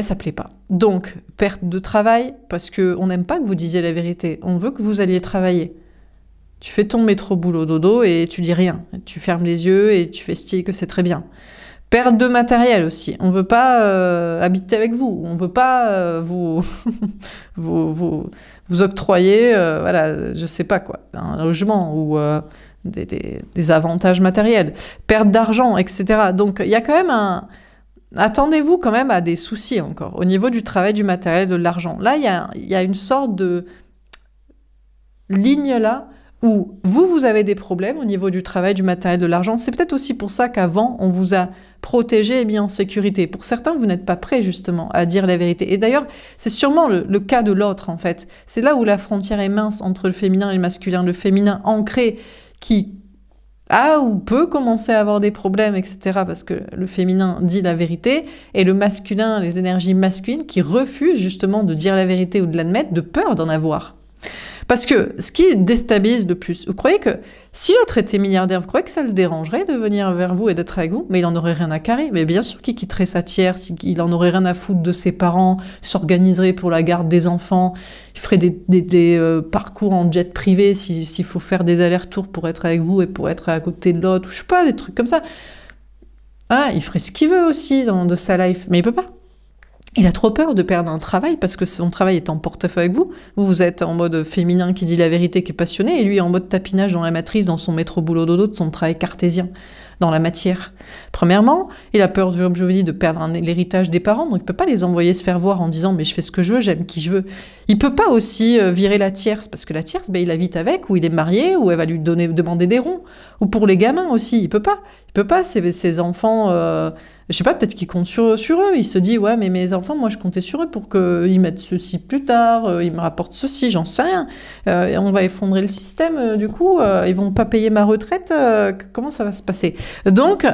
ça plaît pas. Donc, perte de travail, parce qu'on n'aime pas que vous disiez la vérité. On veut que vous alliez travailler. Tu fais ton métro boulot dodo et tu dis rien. Tu fermes les yeux et tu fais style que c'est très bien. Perte de matériel aussi. On veut pas habiter avec vous. On veut pas vous octroyer, voilà, je sais pas quoi, un logement ou des avantages matériels. Perte d'argent, etc. Donc il y a quand même attendez-vous quand même à des soucis encore au niveau du travail, du matériel, de l'argent. Là, il y a une sorte de ligne là où vous avez des problèmes au niveau du travail, du matériel, de l'argent. C'est peut-être aussi pour ça qu'avant, on vous a protégé et mis en sécurité. Pour certains, vous n'êtes pas prêts, justement, à dire la vérité. Et d'ailleurs, c'est sûrement le cas de l'autre, en fait. C'est là où la frontière est mince entre le féminin et le masculin. Le féminin ancré qui a ou peut commencer à avoir des problèmes, etc., parce que le féminin dit la vérité, et le masculin, les énergies masculines, qui refusent, justement, de dire la vérité ou de l'admettre, de peur d'en avoir. Parce que ce qui déstabilise le plus, vous croyez que si l'autre était milliardaire, vous croyez que ça le dérangerait de venir vers vous et d'être avec vous? Mais il en aurait rien à carrer. Mais bien sûr qu'il quitterait sa tierce, il en aurait rien à foutre de ses parents, s'organiserait pour la garde des enfants, il ferait des parcours en jet privé s'il faut faire des allers-retours pour être avec vous et pour être à côté de l'autre, ou je sais pas, des trucs comme ça. Ah, il ferait ce qu'il veut aussi de sa life, mais il peut pas. Il a trop peur de perdre un travail parce que son travail est en porte-à-faux avec vous. Vous êtes en mode féminin qui dit la vérité, qui est passionné, et lui en mode tapinage dans la matrice, dans son métro boulot dodo, de son travail cartésien, dans la matière. Premièrement, il a peur, comme je vous dis, de perdre l'héritage des parents, donc il peut pas les envoyer se faire voir en disant « mais je fais ce que je veux, j'aime qui je veux ». Il peut pas aussi virer la tierce, parce que la tierce, il habite avec, ou il est marié, ou elle va lui demander des ronds. Ou pour les gamins aussi, il peut pas. Il peut pas, ses enfants... je sais pas, peut-être qu'il compte sur eux. Il se dit, ouais, mais mes enfants, moi, je comptais sur eux pour qu'ils mettent ceci plus tard, ils me rapportent ceci, j'en sais rien. On va effondrer le système, du coup, ils vont pas payer ma retraite. Comment ça va se passer? Donc,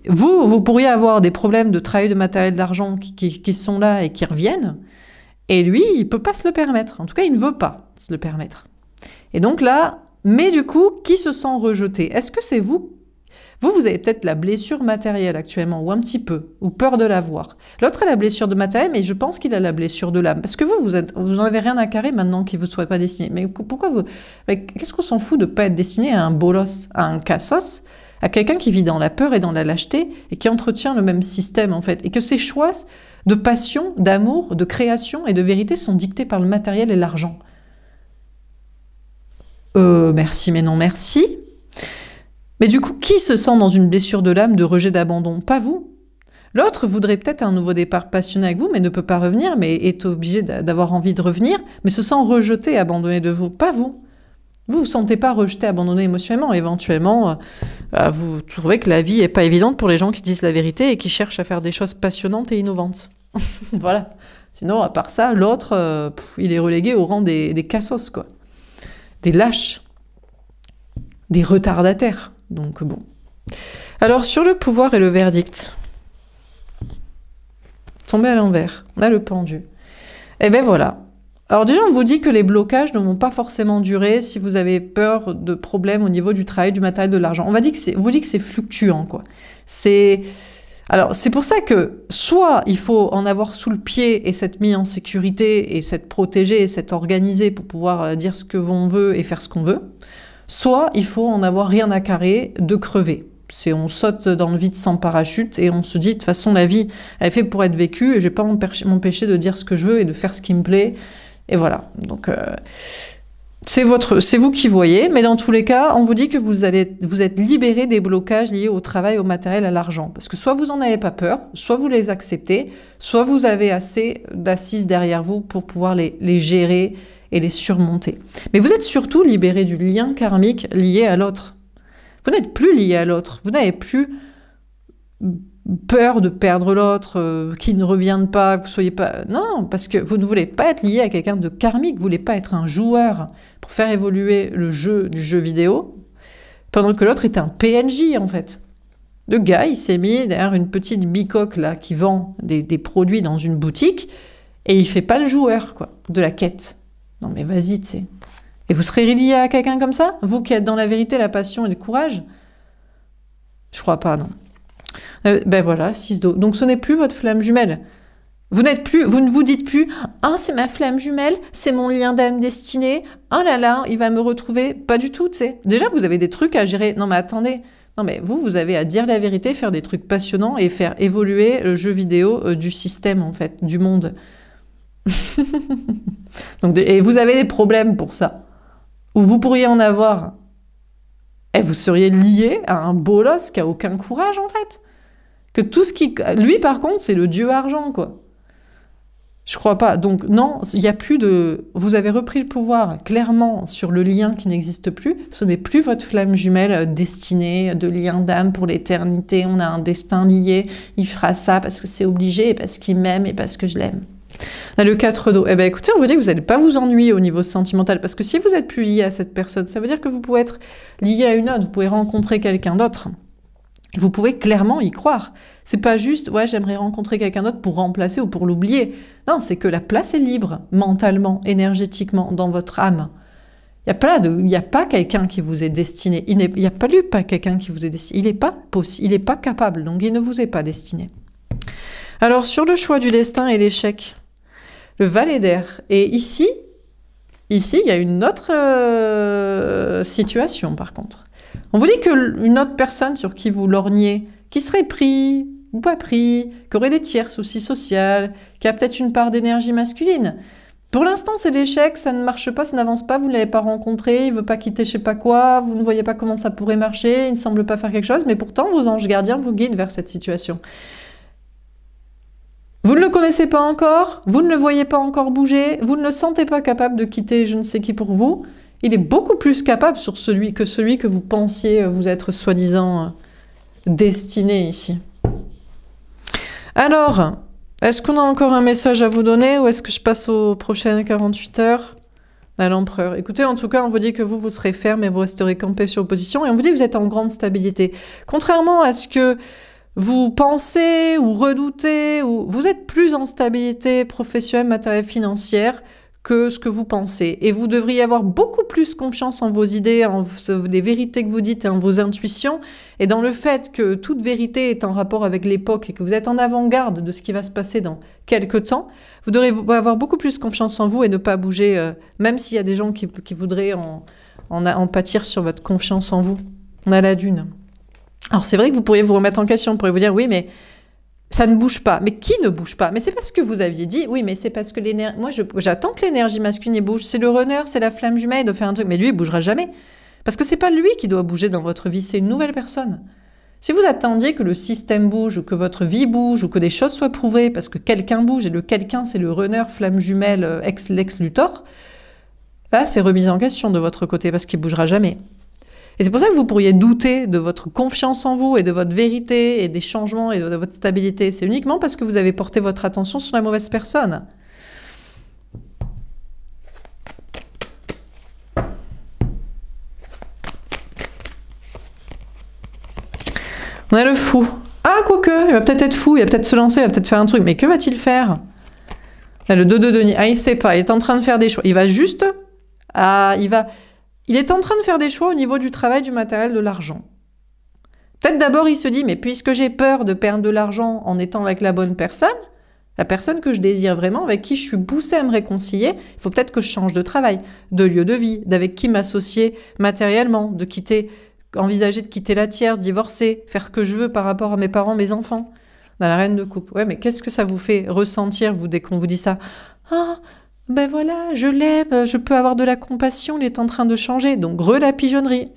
vous pourriez avoir des problèmes de travail, de matériel, d'argent qui sont là et qui reviennent. Et lui, il peut pas se le permettre. En tout cas, il ne veut pas se le permettre. Et donc là... Mais du coup, qui se sent rejeté? Est-ce que c'est vous? Vous avez peut-être la blessure matérielle actuellement, ou un petit peu, ou peur de l'avoir. L'autre a la blessure de matériel, mais je pense qu'il a la blessure de l'âme. Parce que vous n'en avez rien à carrer maintenant qu'il ne vous soit pas destiné. Mais pourquoi qu'est-ce qu'on s'en fout de ne pas être destiné à un bolos, à un cassos, à quelqu'un qui vit dans la peur et dans la lâcheté, et qui entretient le même système, en fait, et que ses choix de passion, d'amour, de création et de vérité sont dictés par le matériel et l'argent? Merci, mais non merci. Mais du coup, qui se sent dans une blessure de l'âme, de rejet, d'abandon? Pas vous. L'autre voudrait peut-être un nouveau départ passionné avec vous, mais ne peut pas revenir, mais est obligé d'avoir envie de revenir, mais se sent rejeté, abandonné de vous. Pas vous. Vous vous sentez pas rejeté, abandonné émotionnellement. Éventuellement, vous trouvez que la vie est pas évidente pour les gens qui disent la vérité et qui cherchent à faire des choses passionnantes et innovantes. Voilà. Sinon, à part ça, l'autre, il est relégué au rang des cassos, quoi. Des lâches, des retardataires. Donc bon. Alors sur le pouvoir et le verdict, tombé à l'envers, on a le pendu. Et ben voilà. Alors déjà on vous dit que les blocages ne vont pas forcément durer si vous avez peur de problèmes au niveau du travail, du matériel, de l'argent. On vous dit que c'est fluctuant, quoi. Alors, c'est pour ça que, soit il faut en avoir sous le pied et s'être mis en sécurité et s'être protégé et s'être organisé pour pouvoir dire ce que l'on veut et faire ce qu'on veut, soit il faut en avoir rien à carrer de crever. On saute dans le vide sans parachute et on se dit, de toute façon, la vie, elle est faite pour être vécue et je vais pas m'empêcher de dire ce que je veux et de faire ce qui me plaît. Et voilà. Donc, C'est vous qui voyez, mais dans tous les cas, on vous dit que vous êtes libéré des blocages liés au travail, au matériel, à l'argent. Parce que soit vous en avez pas peur, soit vous les acceptez, soit vous avez assez d'assises derrière vous pour pouvoir les gérer et les surmonter. Mais vous êtes surtout libéré du lien karmique lié à l'autre. Vous n'êtes plus lié à l'autre. Vous n'avez plus peur de perdre l'autre, qu'il ne revienne pas, que vous soyez pas... Non, parce que vous ne voulez pas être lié à quelqu'un de karmique, vous voulez pas être un joueur pour faire évoluer le jeu du jeu vidéo, pendant que l'autre est un PNJ, en fait. Le gars, il s'est mis derrière une petite bicoque, là, qui vend des produits dans une boutique, et il fait pas le joueur, quoi, de la quête. Non, mais vas-y, tu sais. Et vous serez lié à quelqu'un comme ça? Vous qui êtes dans la vérité, la passion et le courage? Je crois pas, non. Ben voilà, 6 d'eau. Donc ce n'est plus votre flamme jumelle. Vous ne vous dites plus « Ah, c'est ma flamme jumelle, c'est mon lien d'âme destiné. Oh là là, il va me retrouver. » Pas du tout, tu sais. Déjà, vous avez des trucs à gérer. Non, mais attendez. Non, mais vous avez à dire la vérité, faire des trucs passionnants et faire évoluer le jeu vidéo du système, en fait, du monde. Donc, et vous avez des problèmes pour ça. Ou vous pourriez en avoir. Et vous seriez lié à un bolos qui a aucun courage, en fait. Que tout ce qui... Lui, par contre, c'est le dieu argent, quoi. Je crois pas. Donc, non, il n'y a plus de... Vous avez repris le pouvoir, clairement, sur le lien qui n'existe plus. Ce n'est plus votre flamme jumelle destinée de lien d'âme pour l'éternité. On a un destin lié. Il fera ça parce que c'est obligé, et parce qu'il m'aime, et parce que je l'aime. On a le 4 d'eau. Eh bien, écoutez, on vous dit que vous n'allez pas vous ennuyer au niveau sentimental, parce que si vous êtes plus lié à cette personne, ça veut dire que vous pouvez être lié à une autre, vous pouvez rencontrer quelqu'un d'autre. Vous pouvez clairement y croire. C'est pas juste, ouais, j'aimerais rencontrer quelqu'un d'autre pour remplacer ou pour l'oublier. Non, c'est que la place est libre, mentalement, énergétiquement, dans votre âme. Il n'y a pas quelqu'un qui vous est destiné. Il n'y a pas quelqu'un qui vous est destiné. Il n'est pas capable, donc il ne vous est pas destiné. Alors, sur le choix du destin et l'échec, le valet d'air. Et ici, il y a une autre situation, par contre. On vous dit qu'une autre personne sur qui vous lorgnez, qui serait pris ou pas pris, qui aurait des tiers soucis sociaux, qui a peut-être une part d'énergie masculine. Pour l'instant, c'est l'échec, ça ne marche pas, ça n'avance pas, vous ne l'avez pas rencontré, il ne veut pas quitter je sais pas quoi, vous ne voyez pas comment ça pourrait marcher, il ne semble pas faire quelque chose, mais pourtant, vos anges gardiens vous guident vers cette situation. Vous ne le connaissez pas encore, vous ne le voyez pas encore bouger, vous ne le sentez pas capable de quitter je ne sais qui pour vous. Il est beaucoup plus capable que celui que vous pensiez vous être soi-disant destiné ici. Alors, est-ce qu'on a encore un message à vous donner ou est-ce que je passe aux prochaines 48 heures? À l'empereur. Écoutez, en tout cas, on vous dit que vous serez ferme et vous resterez campé sur opposition et on vous dit que vous êtes en grande stabilité. Contrairement à ce que vous pensez ou redoutez, ou vous êtes plus en stabilité professionnelle, matérielle, financière que ce que vous pensez. Et vous devriez avoir beaucoup plus confiance en vos idées, en les vérités que vous dites et en vos intuitions, et dans le fait que toute vérité est en rapport avec l'époque et que vous êtes en avant-garde de ce qui va se passer dans quelques temps. Vous devrez avoir beaucoup plus confiance en vous et ne pas bouger, même s'il y a des gens qui voudraient en pâtir sur votre confiance en vous. On a la lune. Alors c'est vrai que vous pourriez vous remettre en question, vous pourriez vous dire, oui, mais ça ne bouge pas. Mais qui ne bouge pas? Mais c'est parce que vous aviez dit, oui, mais c'est parce que l'énergie... Moi, j'attends que l'énergie masculine bouge. C'est le runner, c'est la flamme jumelle, il doit faire un truc. Mais lui, il bougera jamais. Parce que c'est pas lui qui doit bouger dans votre vie, c'est une nouvelle personne. Si vous attendiez que le système bouge, ou que votre vie bouge, ou que des choses soient prouvées, parce que quelqu'un bouge, et le quelqu'un, c'est le runner, flamme jumelle, Lex Luthor, là, c'est remis en question de votre côté, parce qu'il bougera jamais. Et c'est pour ça que vous pourriez douter de votre confiance en vous et de votre vérité et des changements et de votre stabilité. C'est uniquement parce que vous avez porté votre attention sur la mauvaise personne. On a le fou. Ah, quoique, il va peut-être être fou, il va peut-être se lancer, il va peut-être faire un truc. Mais que va-t-il faire? Là, le 2 de Denis. Ah, il sait pas, il est en train de faire des choix. Il va juste... Il est en train de faire des choix au niveau du travail, du matériel, de l'argent. Peut-être d'abord il se dit, mais puisque j'ai peur de perdre de l'argent en étant avec la bonne personne, la personne que je désire vraiment, avec qui je suis poussée à me réconcilier, il faut peut-être que je change de travail, de lieu de vie, d'avec qui m'associer matériellement, envisager de quitter la tierce, divorcer, faire ce que je veux par rapport à mes parents, mes enfants. Dans la reine de coupe. Ouais, mais qu'est-ce que ça vous fait ressentir, vous, dès qu'on vous dit ça? Ah, Ben voilà, je l'aime, je peux avoir de la compassion, il est en train de changer. Donc, la pigeonnerie.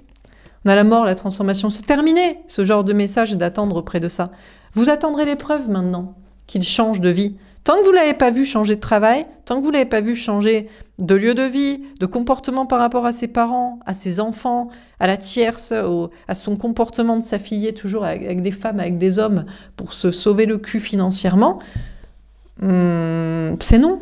On a la mort, la transformation, c'est terminé, ce genre de message et d'attendre auprès de ça. Vous attendrez l'épreuve maintenant, qu'il change de vie. Tant que vous ne l'avez pas vu changer de travail, tant que vous ne l'avez pas vu changer de lieu de vie, de comportement par rapport à ses parents, à ses enfants, à la tierce, à son comportement de s'affilier toujours avec des femmes, avec des hommes, pour se sauver le cul financièrement, c'est non.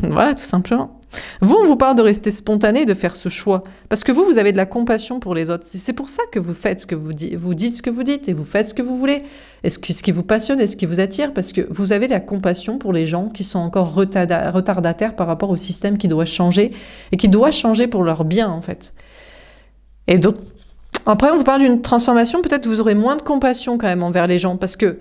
Voilà, tout simplement. Vous, on vous parle de rester spontané, de faire ce choix. Parce que vous avez de la compassion pour les autres. C'est pour ça que vous faites ce que vous dites. Vous dites ce que vous dites et vous faites ce que vous voulez. Et ce qui vous passionne et ce qui vous attire. Parce que vous avez de la compassion pour les gens qui sont encore retardataires par rapport au système qui doit changer. Et qui doit changer pour leur bien, en fait. Et donc, après, on vous parle d'une transformation. Peut-être vous aurez moins de compassion quand même envers les gens. Parce que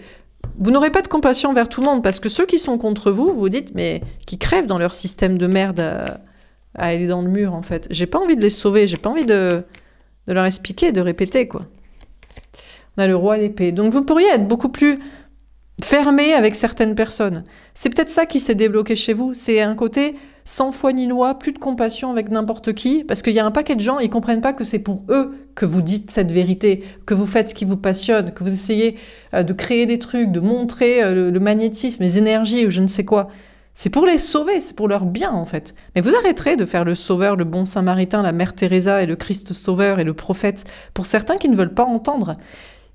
vous n'aurez pas de compassion envers tout le monde, parce que ceux qui sont contre vous, vous dites, mais qui crèvent dans leur système de merde à aller dans le mur, en fait. J'ai pas envie de les sauver, j'ai pas envie de leur expliquer, de répéter, quoi. On a le roi d'épée. Donc vous pourriez être beaucoup plus fermé avec certaines personnes. C'est peut-être ça qui s'est débloqué chez vous. C'est un côté sans foi ni loi, plus de compassion avec n'importe qui, parce qu'il y a un paquet de gens, ils comprennent pas que c'est pour eux que vous dites cette vérité, que vous faites ce qui vous passionne, que vous essayez de créer des trucs, de montrer le magnétisme, les énergies ou je ne sais quoi. C'est pour les sauver, c'est pour leur bien en fait. Mais vous arrêterez de faire le sauveur, le bon Samaritain, la mère Teresa et le Christ sauveur et le prophète, pour certains qui ne veulent pas entendre.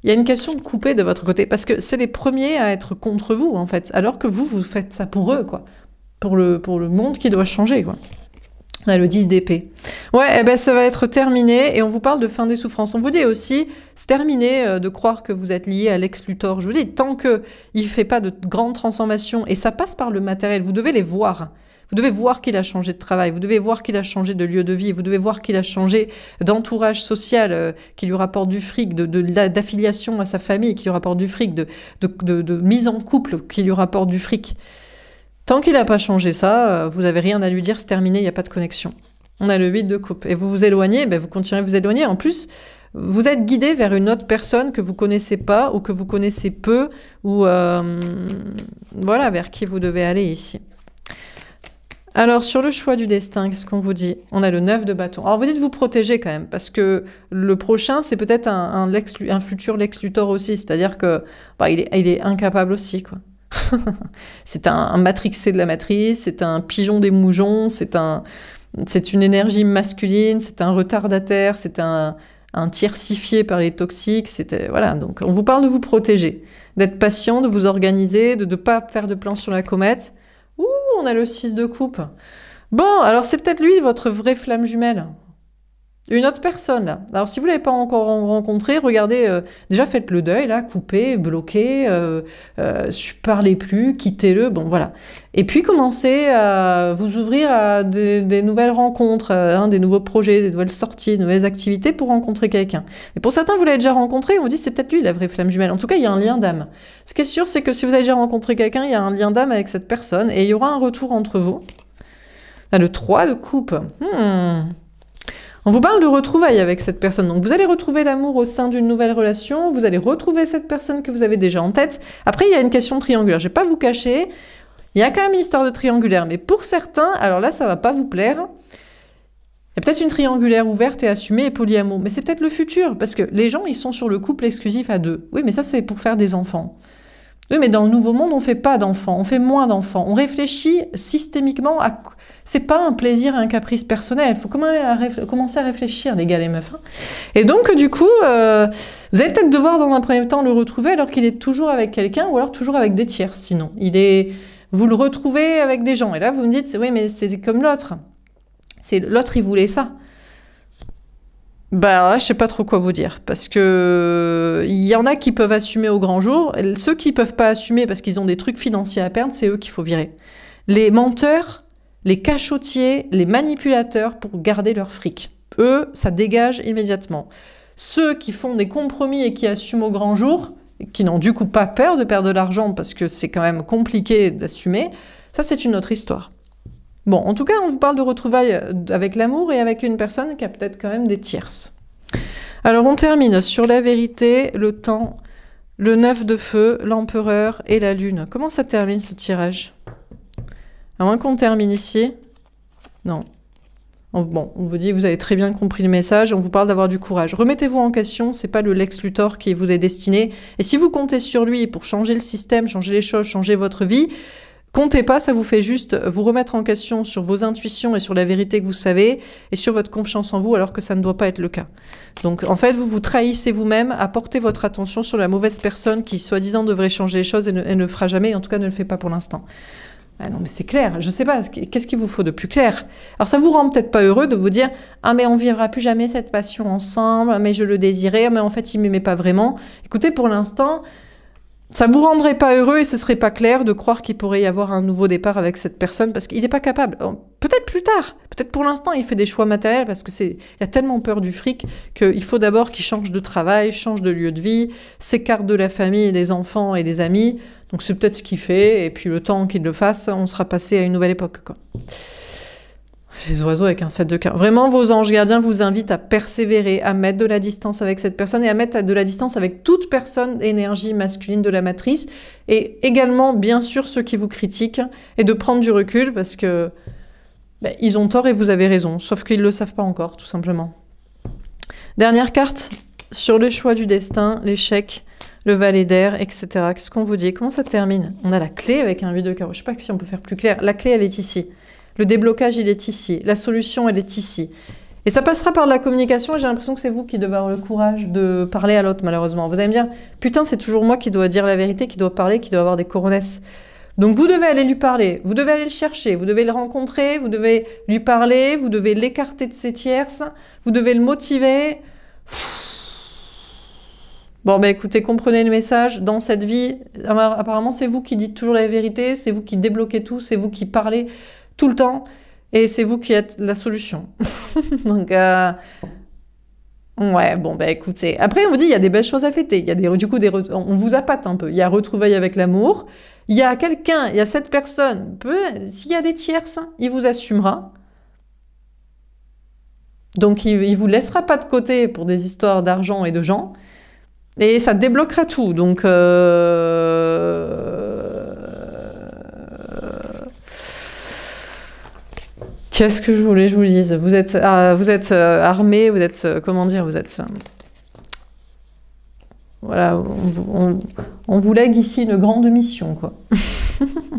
Il y a une question de couper de votre côté, parce que c'est les premiers à être contre vous en fait, alors que vous faites ça pour eux, quoi. Pour le monde qui doit changer, quoi. On a le 10 d'épée. Ouais, eh ben ça va être terminé, et on vous parle de fin des souffrances. On vous dit aussi, c'est terminé de croire que vous êtes lié à Lex Luthor. Je vous dis, tant qu'il ne fait pas de grandes transformations, et ça passe par le matériel, vous devez les voir. Vous devez voir qu'il a changé de travail, vous devez voir qu'il a changé de lieu de vie, vous devez voir qu'il a changé d'entourage social qui lui rapporte du fric, d'affiliation à sa famille qui lui rapporte du fric, de mise en couple qui lui rapporte du fric. Tant qu'il n'a pas changé ça, vous n'avez rien à lui dire, c'est terminé, il n'y a pas de connexion. On a le 8 de coupe. Et vous vous éloignez, ben vous continuez à vous éloigner. En plus, vous êtes guidé vers une autre personne que vous connaissez pas ou que vous connaissez peu, ou voilà, vers qui vous devez aller ici. Alors, sur le choix du destin, qu'est-ce qu'on vous dit? On a le 9 de bâton. Alors, vous dites vous protéger quand même, parce que le prochain, c'est peut-être un futur Lex Luthor aussi, c'est-à-dire que bah, il est incapable aussi, quoi. C'est un matrixé de la matrice, c'est un pigeon des moujons, c'est une énergie masculine, c'est un retardataire, c'est un tiercifié par les toxiques, voilà. Donc, on vous parle de vous protéger, d'être patient, de vous organiser, de ne pas faire de plan sur la comète. Ouh, on a le 6 de coupe. Bon, alors c'est peut-être lui, votre vraie flamme jumelle. Une autre personne, là. Alors, si vous ne l'avez pas encore rencontré, regardez, déjà faites le deuil, là, coupez, bloquez, parlez plus, quittez-le, bon, voilà. Et puis, commencez à vous ouvrir à des nouvelles rencontres, des nouveaux projets, des nouvelles sorties, des nouvelles activités pour rencontrer quelqu'un. Et pour certains, vous l'avez déjà rencontré, on vous dit, c'est peut-être lui, la vraie flamme jumelle. En tout cas, il y a un lien d'âme. Ce qui est sûr, c'est que si vous avez déjà rencontré quelqu'un, il y a un lien d'âme avec cette personne, et il y aura un retour entre vous. Là, le 3 de coupe. On vous parle de retrouvailles avec cette personne. Donc, vous allez retrouver l'amour au sein d'une nouvelle relation. Vous allez retrouver cette personne que vous avez déjà en tête. Après, il y a une question triangulaire. Je ne vais pas vous cacher. Il y a quand même une histoire de triangulaire. Mais pour certains, alors là, ça ne va pas vous plaire. Il y a peut-être une triangulaire ouverte et assumée et polyamour. Mais c'est peut-être le futur. Parce que les gens, ils sont sur le couple exclusif à 2. Oui, mais ça, c'est pour faire des enfants. Oui, mais dans le nouveau monde, on ne fait pas d'enfants. On fait moins d'enfants. On réfléchit systémiquement à... C'est pas un plaisir et un caprice personnel. Il faut commencer à réfléchir, les gars, les meufs. Hein. Et donc, du coup, vous allez peut-être devoir, dans un premier temps, le retrouver alors qu'il est toujours avec quelqu'un ou alors toujours avec des tiers, sinon. Vous le retrouvez avec des gens. Et là, vous me dites, oui, mais c'est comme l'autre. L'autre, il voulait ça. Bah, je sais pas trop quoi vous dire, parce que il y en a qui peuvent assumer au grand jour. Ceux qui peuvent pas assumer parce qu'ils ont des trucs financiers à perdre, c'est eux qu'il faut virer. Les menteurs, les cachotiers, les manipulateurs pour garder leur fric. Eux, ça dégage immédiatement. Ceux qui font des compromis et qui assument au grand jour, qui n'ont du coup pas peur de perdre de l'argent parce que c'est quand même compliqué d'assumer, ça c'est une autre histoire. Bon, en tout cas, on vous parle de retrouvailles avec l'amour et avec une personne qui a peut-être quand même des tierces. Alors, on termine sur la vérité, le temps, le 9 de feu, l'empereur et la lune. Comment ça termine ce tirage? À moins qu'on termine ici. Non. Bon, on vous dit, vous avez très bien compris le message, on vous parle d'avoir du courage. Remettez-vous en question, c'est pas le Lex Luthor qui vous est destiné. Et si vous comptez sur lui pour changer le système, changer les choses, changer votre vie, comptez pas, ça vous fait juste vous remettre en question sur vos intuitions et sur la vérité que vous savez, et sur votre confiance en vous, alors que ça ne doit pas être le cas. Donc, en fait, vous vous trahissez vous-même à porter votre attention sur la mauvaise personne qui, soi-disant, devrait changer les choses et ne le fera jamais, en tout cas ne le fait pas pour l'instant. Ah non, mais c'est clair, je sais pas, qu'est-ce qu'il vous faut de plus clair? Alors ça vous rend peut-être pas heureux de vous dire « Ah mais on vivra plus jamais cette passion ensemble, mais je le désirais, mais en fait il m'aimait pas vraiment. » Écoutez, pour l'instant, ça vous rendrait pas heureux et ce serait pas clair de croire qu'il pourrait y avoir un nouveau départ avec cette personne parce qu'il n'est pas capable. Peut-être plus tard, peut-être pour l'instant il fait des choix matériels parce que il a tellement peur du fric qu'il faut d'abord qu'il change de travail, change de lieu de vie, s'écarte de la famille, des enfants et des amis. Donc c'est peut-être ce qu'il fait, et puis le temps qu'il le fasse, on sera passé à une nouvelle époque, quoi. Les oiseaux avec un 7 de cœur. Vraiment, vos anges gardiens vous invitent à persévérer, à mettre de la distance avec cette personne, et à mettre de la distance avec toute personne énergie masculine de la matrice, et également, bien sûr, ceux qui vous critiquent, et de prendre du recul, parce que ils ont tort et vous avez raison, sauf qu'ils ne le savent pas encore, tout simplement. Dernière carte, sur le choix du destin, l'échec, le valet d'air, etc. Qu'est-ce qu'on vous dit? Comment ça termine? On a la clé avec un 8 de carreau. Je ne sais pas si on peut faire plus clair. La clé, elle est ici. Le déblocage, il est ici. La solution, elle est ici. Et ça passera par de la communication. Et j'ai l'impression que c'est vous qui devez avoir le courage de parler à l'autre, malheureusement. Vous allez me dire, putain, c'est toujours moi qui dois dire la vérité, qui dois parler, qui dois avoir des coronesses. Donc vous devez aller lui parler. Vous devez aller le chercher. Vous devez le rencontrer. Vous devez lui parler. Vous devez l'écarter de ses tierces. Vous devez le motiver. Bon, ben écoutez, comprenez le message. Dans cette vie, apparemment, c'est vous qui dites toujours la vérité, c'est vous qui débloquez tout, c'est vous qui parlez tout le temps, et c'est vous qui êtes la solution. Donc, ouais, bon, ben écoutez. Après, on vous dit, il y a des belles choses à fêter. Il y a du coup, on vous appâte un peu. Il y a retrouvailles avec l'amour. Il y a quelqu'un, il y a cette personne. S'il y a des tierces, il vous assumera. Donc, il vous laissera pas de côté pour des histoires d'argent et de gens. Et ça débloquera tout, donc qu'est-ce que je voulais que je vous dise? Vous êtes armés, vous êtes comment dire, vous êtes voilà, on vous lègue ici une grande mission, quoi.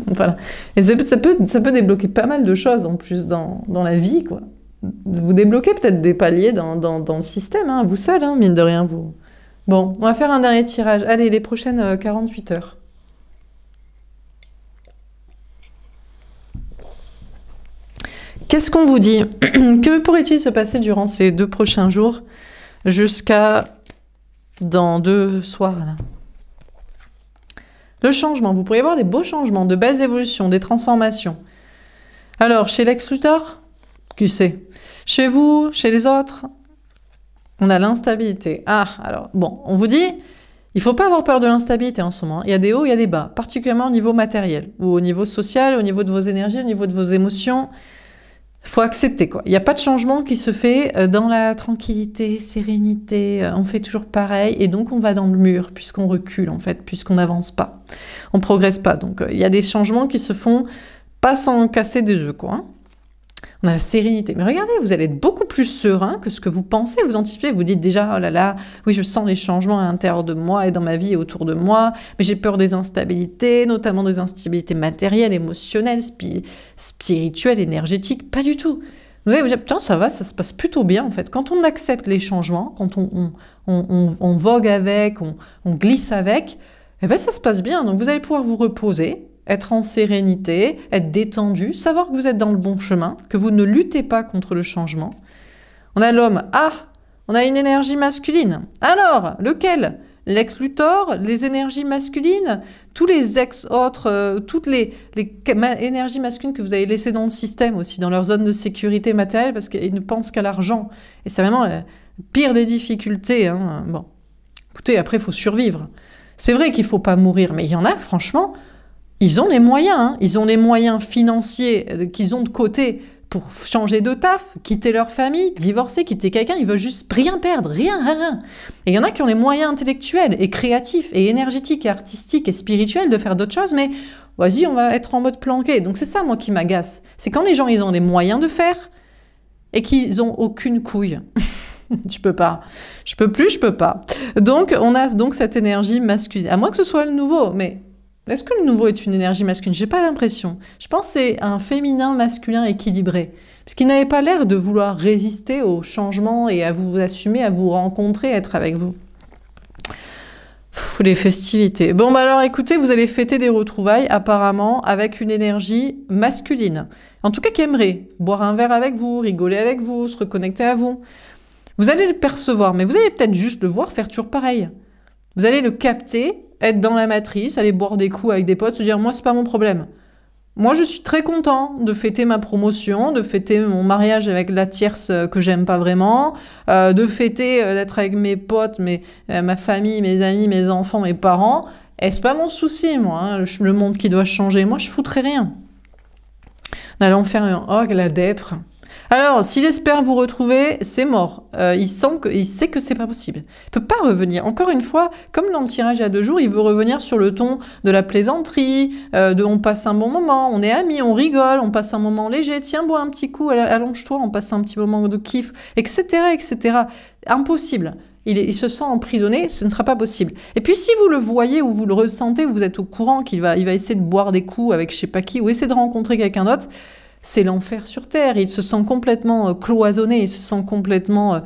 Voilà. Et ça peut débloquer pas mal de choses en plus dans la vie, quoi. Vous débloquez peut-être des paliers dans le système, hein, vous seul, hein, mine de rien, vous. Bon, on va faire un dernier tirage. Allez, les prochaines 48 heures. Qu'est-ce qu'on vous dit? Que pourrait-il se passer durant ces 2 prochains jours jusqu'à dans 2 soirs là? Le changement. Vous pourriez avoir des beaux changements, de belles évolutions, des transformations. Alors, chez Lex Luthor, qui sait? Chez vous, chez les autres? On a l'instabilité. Ah, alors, bon, on vous dit, il ne faut pas avoir peur de l'instabilité en ce moment. Il y a des hauts, il y a des bas, particulièrement au niveau matériel, ou au niveau social, au niveau de vos énergies, au niveau de vos émotions. Il faut accepter, quoi. Il n'y a pas de changement qui se fait dans la tranquillité, sérénité, on fait toujours pareil, et donc on va dans le mur, puisqu'on recule, en fait, puisqu'on n'avance pas. On ne progresse pas. Donc, il y a des changements qui se font pas sans casser des œufs, quoi. Hein. On a la sérénité. Mais regardez, vous allez être beaucoup plus serein que ce que vous pensez, vous anticipez. Vous dites déjà, oh là là, oui, je sens les changements à l'intérieur de moi et dans ma vie et autour de moi, mais j'ai peur des instabilités, notamment des instabilités matérielles, émotionnelles, spirituelles, énergétiques. Pas du tout. Vous allez vous dire, putain, ça va, ça se passe plutôt bien, en fait. Quand on accepte les changements, quand on vogue avec, on glisse avec, eh ben, ça se passe bien. Donc, vous allez pouvoir vous reposer, être en sérénité, être détendu, savoir que vous êtes dans le bon chemin, que vous ne luttez pas contre le changement. On a l'homme. Ah, on a une énergie masculine. Alors, lequel? Lex Luthor, les énergies masculines, tous les ex-autres, toutes les énergies masculines que vous avez laissées dans le système aussi, dans leur zone de sécurité matérielle, parce qu'ils ne pensent qu'à l'argent. Et c'est vraiment la pire des difficultés. Hein. Bon, écoutez, après, il faut survivre. C'est vrai qu'il ne faut pas mourir, mais il y en a, franchement... Ils ont les moyens, hein. Ils ont les moyens financiers qu'ils ont de côté pour changer de taf, quitter leur famille, divorcer, quitter quelqu'un, ils veulent juste rien perdre, rien. Et il y en a qui ont les moyens intellectuels et créatifs et énergétiques et artistiques et spirituels de faire d'autres choses, mais vas-y, on va être en mode planqué. Donc c'est ça, moi, qui m'agace. C'est quand les gens, ils ont les moyens de faire et qu'ils ont aucune couille. Je peux pas. Je peux plus, je peux pas. Donc, on a donc cette énergie masculine. À moins que ce soit le nouveau, mais est-ce que le nouveau est une énergie masculine? J'ai pas l'impression. Je pense que c'est un féminin masculin équilibré. Parce qu'il n'avait pas l'air de vouloir résister au changement et à vous assumer, à vous rencontrer, être avec vous. Les festivités. Bon, bah alors écoutez, vous allez fêter des retrouvailles apparemment avec une énergie masculine. En tout cas, qui aimerait boire un verre avec vous, rigoler avec vous, se reconnecter à vous. Vous allez le percevoir, mais vous allez peut-être juste le voir faire toujours pareil. Vous allez le capter, être dans la matrice, aller boire des coups avec des potes, se dire « moi, c'est pas mon problème ». Moi, je suis très content de fêter ma promotion, de fêter mon mariage avec la tierce que j'aime pas vraiment, de fêter d'être avec mes potes, ma famille, mes amis, mes enfants, mes parents. Et c'est pas mon souci, moi, hein, le monde qui doit changer. Moi, je foutrais rien. Allons faire un « oh, la dèpre ». Alors, s'il espère vous retrouver, c'est mort. Il sait que c'est pas possible. Il peut pas revenir. Encore une fois, comme dans le tirage il y a 2 jours, il veut revenir sur le ton de la plaisanterie, de on passe un bon moment, on est amis, on rigole, on passe un moment léger, tiens, bois un petit coup, allonge-toi, on passe un petit moment de kiff, etc., etc. Impossible. Il se sent emprisonné, ce ne sera pas possible. Et puis si vous le voyez ou vous le ressentez, vous êtes au courant qu'il va essayer de boire des coups avec je sais pas qui, ou essayer de rencontrer quelqu'un d'autre, c'est l'enfer sur Terre. Il se sent complètement cloisonné, il se sent complètement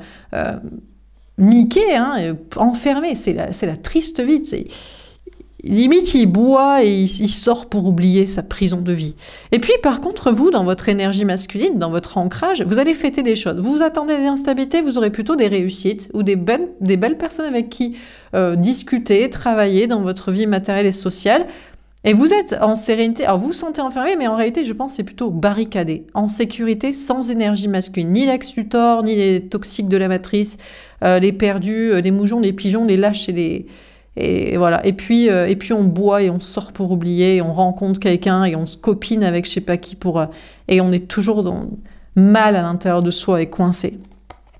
niqué, hein, enfermé. C'est la triste vie. Limite, il boit et il sort pour oublier sa prison de vie. Et puis, par contre, vous, dans votre énergie masculine, dans votre ancrage, vous allez fêter des choses. Vous vous attendez à des instabilités, vous aurez plutôt des réussites ou des belles personnes avec qui discuter, travailler dans votre vie matérielle et sociale. Et vous êtes en sérénité, alors vous vous sentez enfermé, mais en réalité, je pense c'est plutôt barricadé, en sécurité, sans énergie masculine. Ni l'ex Luthor, ni les toxiques de la matrice, les perdus, les moujons, les pigeons, les lâches et voilà. Et puis on boit et on sort pour oublier, et on rencontre quelqu'un et on se copine avec je sais pas qui et on est toujours mal à l'intérieur de soi et coincé.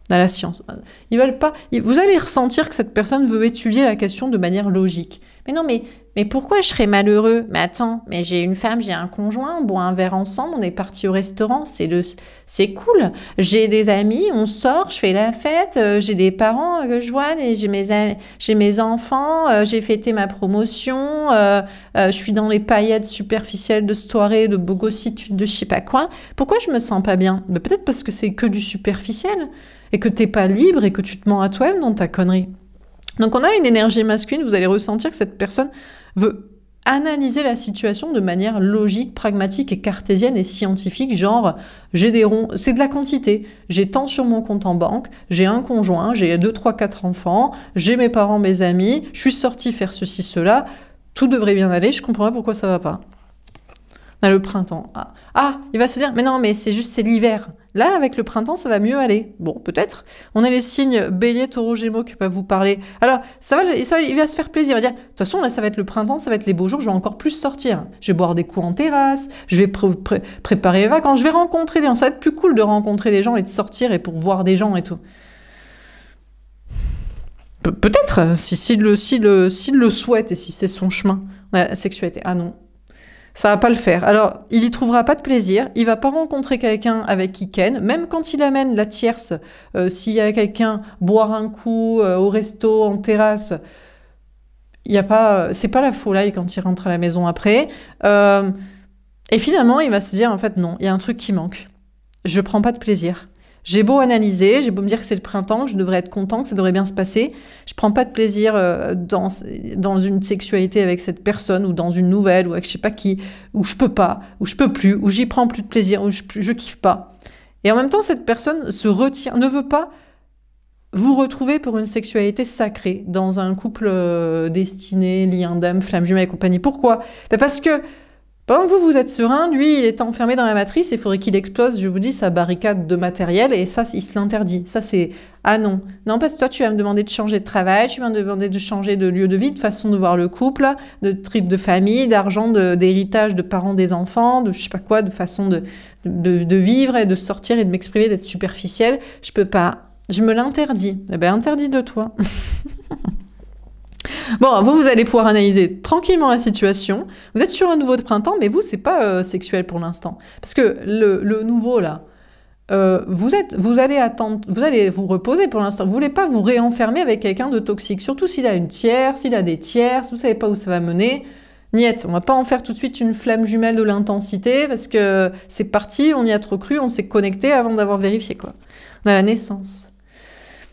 Dans la science. Ils veulent pas. Vous allez ressentir que cette personne veut étudier la question de manière logique. Mais non, mais pourquoi je serais malheureux? Mais attends, mais j'ai une femme, j'ai un conjoint, on boit un verre ensemble, on est parti au restaurant, c'est cool. J'ai des amis, on sort, je fais la fête, j'ai des parents que je vois, j'ai mes enfants, j'ai fêté ma promotion, je suis dans les paillettes superficielles de soirée, de bogossitude, de je sais pas quoi. Pourquoi je me sens pas bien? Ben, peut-être parce que c'est que du superficiel et que t'es pas libre et que tu te mens à toi-même dans ta connerie. Donc on a une énergie masculine, vous allez ressentir que cette personne veut analyser la situation de manière logique, pragmatique et cartésienne et scientifique, genre j'ai des ronds, c'est de la quantité, j'ai tant sur mon compte en banque, j'ai un conjoint, j'ai 2, 3, 4 enfants, j'ai mes parents, mes amis, je suis sortie faire ceci, cela, tout devrait bien aller, je comprends pas pourquoi ça va pas. On a le printemps. Ah, il va se dire, mais non, mais c'est l'hiver. Là, avec le printemps, ça va mieux aller. Bon, peut-être. On a les signes Bélier, Taureau, Gémeaux qui peuvent vous parler. Alors, il va se faire plaisir. Il va dire, de toute façon, là, ça va être le printemps, ça va être les beaux jours, je vais encore plus sortir. Je vais boire des coups en terrasse, je vais préparer les vacances, je vais rencontrer des gens. Ça va être plus cool de rencontrer des gens et de sortir et pour voir des gens et tout. Peut-être, s'il le souhaite et si c'est son chemin. La sexualité. Ah non. Ça va pas le faire. Alors, il y trouvera pas de plaisir, il va pas rencontrer quelqu'un avec qui ken, même quand il amène la tierce, s'il y a quelqu'un boire un coup au resto, en terrasse, c'est pas la folie quand il rentre à la maison après. Et finalement, il va se dire, en fait, non, il y a un truc qui manque. Je prends pas de plaisir. J'ai beau analyser, j'ai beau me dire que c'est le printemps, que je devrais être content, que ça devrait bien se passer. Je prends pas de plaisir dans une sexualité avec cette personne ou dans une nouvelle ou avec je sais pas qui, où je peux pas, où je peux plus, où j'y prends plus de plaisir, où je kiffe pas. Et en même temps, cette personne se retient, ne veut pas vous retrouver pour une sexualité sacrée dans un couple destiné, lien d'âme, flamme jumelle et compagnie. Pourquoi? Parce que Pendant que vous êtes serein, lui, il est enfermé dans la matrice, il faudrait qu'il explose, je vous dis, sa barricade de matériel, et ça, il se l'interdit. Ça, c'est « Ah non, non, parce que toi, tu vas me demander de changer de travail, tu vas me demander de changer de lieu de vie, de façon de voir le couple, de trip de famille, d'argent, d'héritage de parents des enfants, de je sais pas quoi, de façon de vivre et de sortir et de m'exprimer, d'être superficielle. Je peux pas. Je me l'interdis. » Eh ben, interdit de toi. Bon, vous allez pouvoir analyser tranquillement la situation. Vous êtes sur un nouveau de printemps, mais vous, c'est pas sexuel pour l'instant. Parce que le nouveau, là, vous allez attendre, vous allez vous reposer pour l'instant. Vous voulez pas vous réenfermer avec quelqu'un de toxique. Surtout s'il a une tierce, s'il a des tierces, vous savez pas où ça va mener. Niet, on va pas en faire tout de suite une flamme jumelle de l'intensité, parce que c'est parti, on y a trop cru, on s'est connecté avant d'avoir vérifié, quoi. On a la naissance.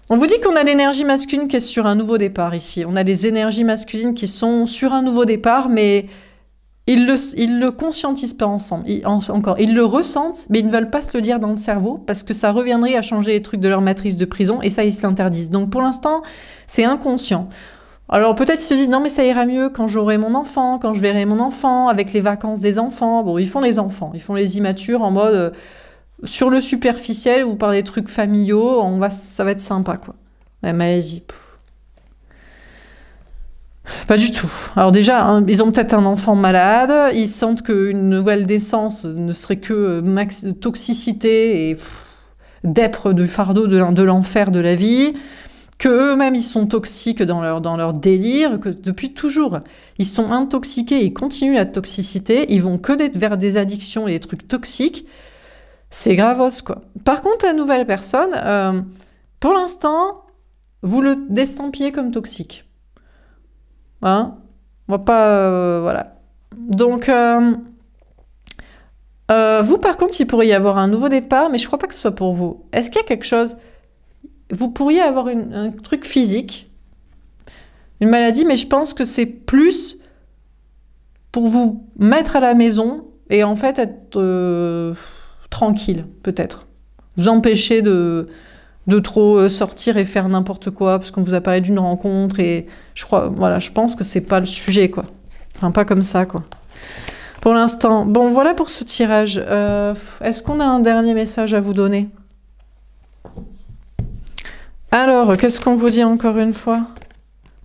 On vous dit qu'on a l'énergie masculine qui est sur un nouveau départ ici. On a les énergies masculines qui sont sur un nouveau départ, mais ils le conscientisent pas ensemble. Ils le ressentent, mais ils ne veulent pas se le dire dans le cerveau, parce que ça reviendrait à changer les trucs de leur matrice de prison, et ça, ils se l'interdisent. Donc pour l'instant, c'est inconscient. Alors peut-être ils se disent, non mais ça ira mieux quand j'aurai mon enfant, quand je verrai mon enfant, avec les vacances des enfants. Bon, ils font les enfants, ils font les immatures en mode... sur le superficiel ou par des trucs familiaux, ça va être sympa, quoi. La maladie. Pas du tout. Alors déjà, hein, ils ont peut-être un enfant malade, ils sentent qu'une nouvelle naissance ne serait que toxicité et dèpre du fardeau de l'enfer de la vie, qu'eux-mêmes ils sont toxiques dans leur délire, que depuis toujours, ils sont intoxiqués, ils continuent la toxicité, ils vont que vers des addictions et des trucs toxiques. C'est gravos, quoi. Par contre, la nouvelle personne, pour l'instant, vous le destampiez comme toxique. Hein? On va pas... voilà. Donc, vous, par contre, il pourrait y avoir un nouveau départ, mais je crois pas que ce soit pour vous. Est-ce qu'il y a quelque chose... Vous pourriez avoir un truc physique, une maladie, mais je pense que c'est plus pour vous mettre à la maison et en fait être... tranquille, peut-être. Vous empêcher de trop sortir et faire n'importe quoi, parce qu'on vous a parlé d'une rencontre, et je crois, voilà, je pense que c'est pas le sujet, quoi. Enfin, pas comme ça, quoi. Pour l'instant. Bon, voilà pour ce tirage. Est-ce qu'on a un dernier message à vous donner? Alors, qu'est-ce qu'on vous dit encore une fois?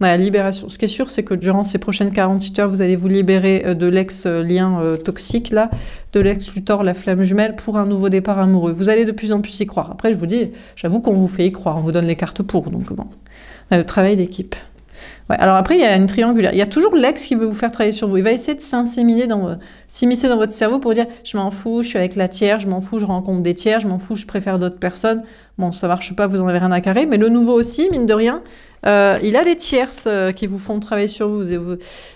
La libération. Ce qui est sûr, c'est que durant ces prochaines 48 heures, vous allez vous libérer de l'ex-lien toxique, là, de l'ex-Luthor, la flamme jumelle, pour un nouveau départ amoureux. Vous allez de plus en plus y croire. Après, je vous dis, j'avoue qu'on vous fait y croire, on vous donne les cartes pour, donc bon. Le travail d'équipe. Ouais, alors après, il y a une triangulaire. Il y a toujours l'ex qui veut vous faire travailler sur vous. Il va essayer de s'immiscer dans votre cerveau pour dire « je m'en fous, je suis avec la tiers, je m'en fous, je rencontre des tiers, je m'en fous, je préfère d'autres personnes ». Bon, ça marche pas, vous en avez rien à carrer. Mais le nouveau aussi, mine de rien, il a des tierces qui vous font travailler sur vous.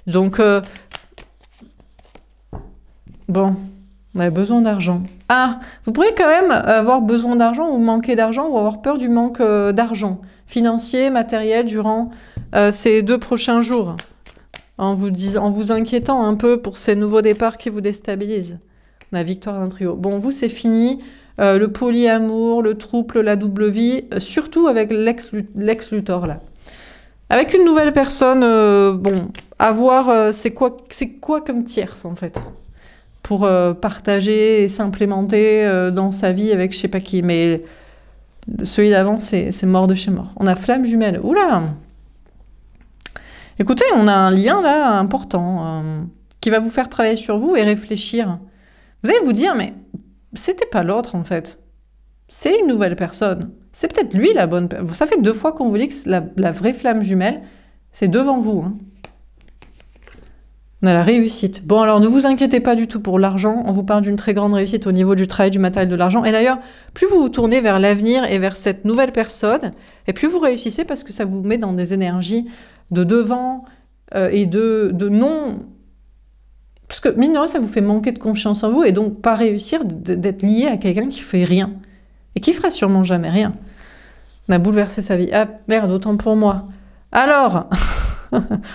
Donc, bon, on a besoin d'argent. Ah, vous pourriez quand même avoir besoin d'argent ou manquer d'argent ou avoir peur du manque d'argent financier, matériel, durant ces 2 prochains jours, en vous inquiétant un peu pour ces nouveaux départs qui vous déstabilisent. La victoire d'un trio. Bon, vous, c'est fini. Le polyamour, le trouble, la double vie, surtout avec l'ex-Luthor, là. Avec une nouvelle personne, bon, à voir c'est quoi comme tierce, en fait, pour partager et s'implémenter dans sa vie avec je sais pas qui. Mais celui d'avant, c'est mort de chez mort. On a flamme jumelle. Oula! Écoutez, on a un lien, là, important, qui va vous faire travailler sur vous et réfléchir. Vous allez vous dire, mais c'était pas l'autre, en fait. C'est une nouvelle personne. C'est peut-être lui la bonne personne. Ça fait 2 fois qu'on vous dit que la vraie flamme jumelle, c'est devant vous. Hein. On a la réussite. Bon, alors ne vous inquiétez pas du tout pour l'argent. On vous parle d'une très grande réussite au niveau du travail, du matériel, de l'argent. Et d'ailleurs, plus vous vous tournez vers l'avenir et vers cette nouvelle personne, et plus vous réussissez parce que ça vous met dans des énergies de devant et de non... Parce que, mine de rien, ça vous fait manquer de confiance en vous et donc pas réussir d'être lié à quelqu'un qui fait rien. Et qui fera sûrement jamais rien. On a bouleversé sa vie. Ah, merde, autant pour moi. Alors,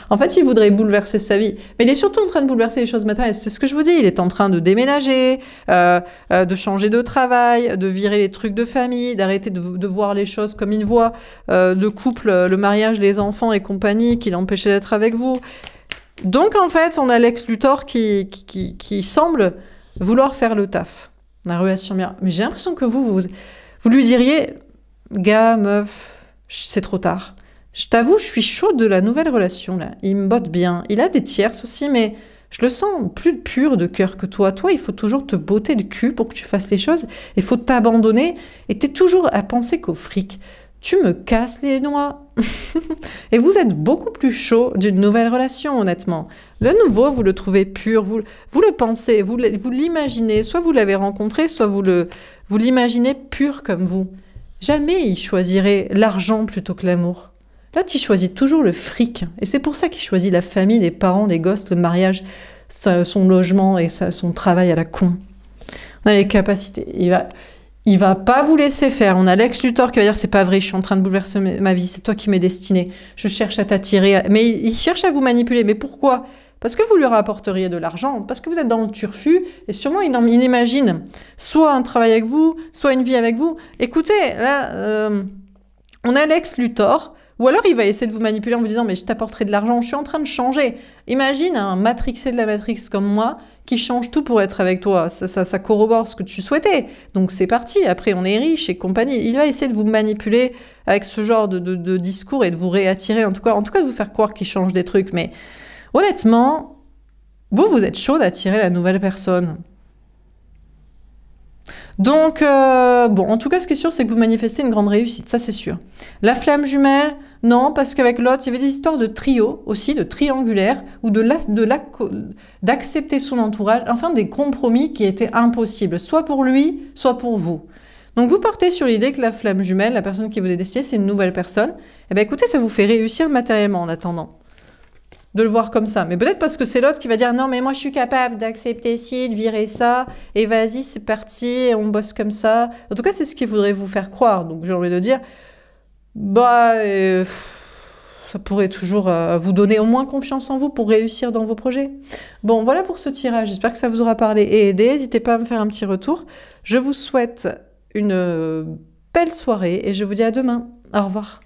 en fait, il voudrait bouleverser sa vie. Mais il est surtout en train de bouleverser les choses matérielles. C'est ce que je vous dis. Il est en train de déménager, de changer de travail, de virer les trucs de famille, d'arrêter de voir les choses comme il voit, le couple, le mariage, les enfants et compagnie, qui l'empêchait d'être avec vous. Donc en fait, on a Lex Luthor qui semble vouloir faire le taf. La relation bien. Mais j'ai l'impression que vous lui diriez, gars, meuf, c'est trop tard. Je t'avoue, je suis chaude de la nouvelle relation là. Il me botte bien. Il a des tierces aussi, mais je le sens plus pur de cœur que toi. Toi, il faut toujours te botter le cul pour que tu fasses les choses. Il faut t'abandonner et t'es toujours à penser qu'au fric. Tu me casses les noix. Et vous êtes beaucoup plus chaud d'une nouvelle relation, honnêtement. Le nouveau, vous le trouvez pur, vous le pensez, vous l'imaginez. Soit vous l'avez rencontré, soit vous l'imaginez pur comme vous. Jamais il choisirait l'argent plutôt que l'amour. L'autre, il choisit toujours le fric. Et c'est pour ça qu'il choisit la famille, les parents, les gosses, le mariage, son logement et son travail à la con. On a les capacités. Il va pas vous laisser faire. On a Lex Luthor qui va dire c'est pas vrai, je suis en train de bouleverser ma vie, c'est toi qui m'es destiné. Je cherche à t'attirer. Mais il cherche à vous manipuler. Mais pourquoi? Parce que vous lui rapporteriez de l'argent, parce que vous êtes dans le turfu, et sûrement il imagine soit un travail avec vous, soit une vie avec vous. Écoutez, là, on a Lex Luthor. Ou alors il va essayer de vous manipuler en vous disant « mais je t'apporterai de l'argent, je suis en train de changer ». Imagine un matrixé de la Matrix comme moi qui change tout pour être avec toi. Ça corrobore ce que tu souhaitais. Donc c'est parti, après on est riche et compagnie. Il va essayer de vous manipuler avec ce genre de discours et de vous réattirer, en tout cas de vous faire croire qu'il change des trucs. Mais honnêtement, vous êtes chaud d'attirer la nouvelle personne. Donc, bon, en tout cas, ce qui est sûr, c'est que vous manifestez une grande réussite, ça c'est sûr. La flamme jumelle, non, parce qu'avec l'autre, il y avait des histoires de trio aussi, de triangulaire, ou d'accepter son entourage, enfin des compromis qui étaient impossibles, soit pour lui, soit pour vous. Donc vous partez sur l'idée que la flamme jumelle, la personne qui vous est destinée, c'est une nouvelle personne. Eh bien écoutez, ça vous fait réussir matériellement en attendant de le voir comme ça. Mais peut-être parce que c'est l'autre qui va dire « Non, mais moi, je suis capable d'accepter ci, de virer ça, et vas-y, c'est parti, on bosse comme ça. » En tout cas, c'est ce qu'il voudrait vous faire croire. Donc, j'ai envie de dire, bah, ça pourrait toujours vous donner au moins confiance en vous pour réussir dans vos projets. Bon, voilà pour ce tirage. J'espère que ça vous aura parlé et aidé. N'hésitez pas à me faire un petit retour. Je vous souhaite une belle soirée et je vous dis à demain. Au revoir.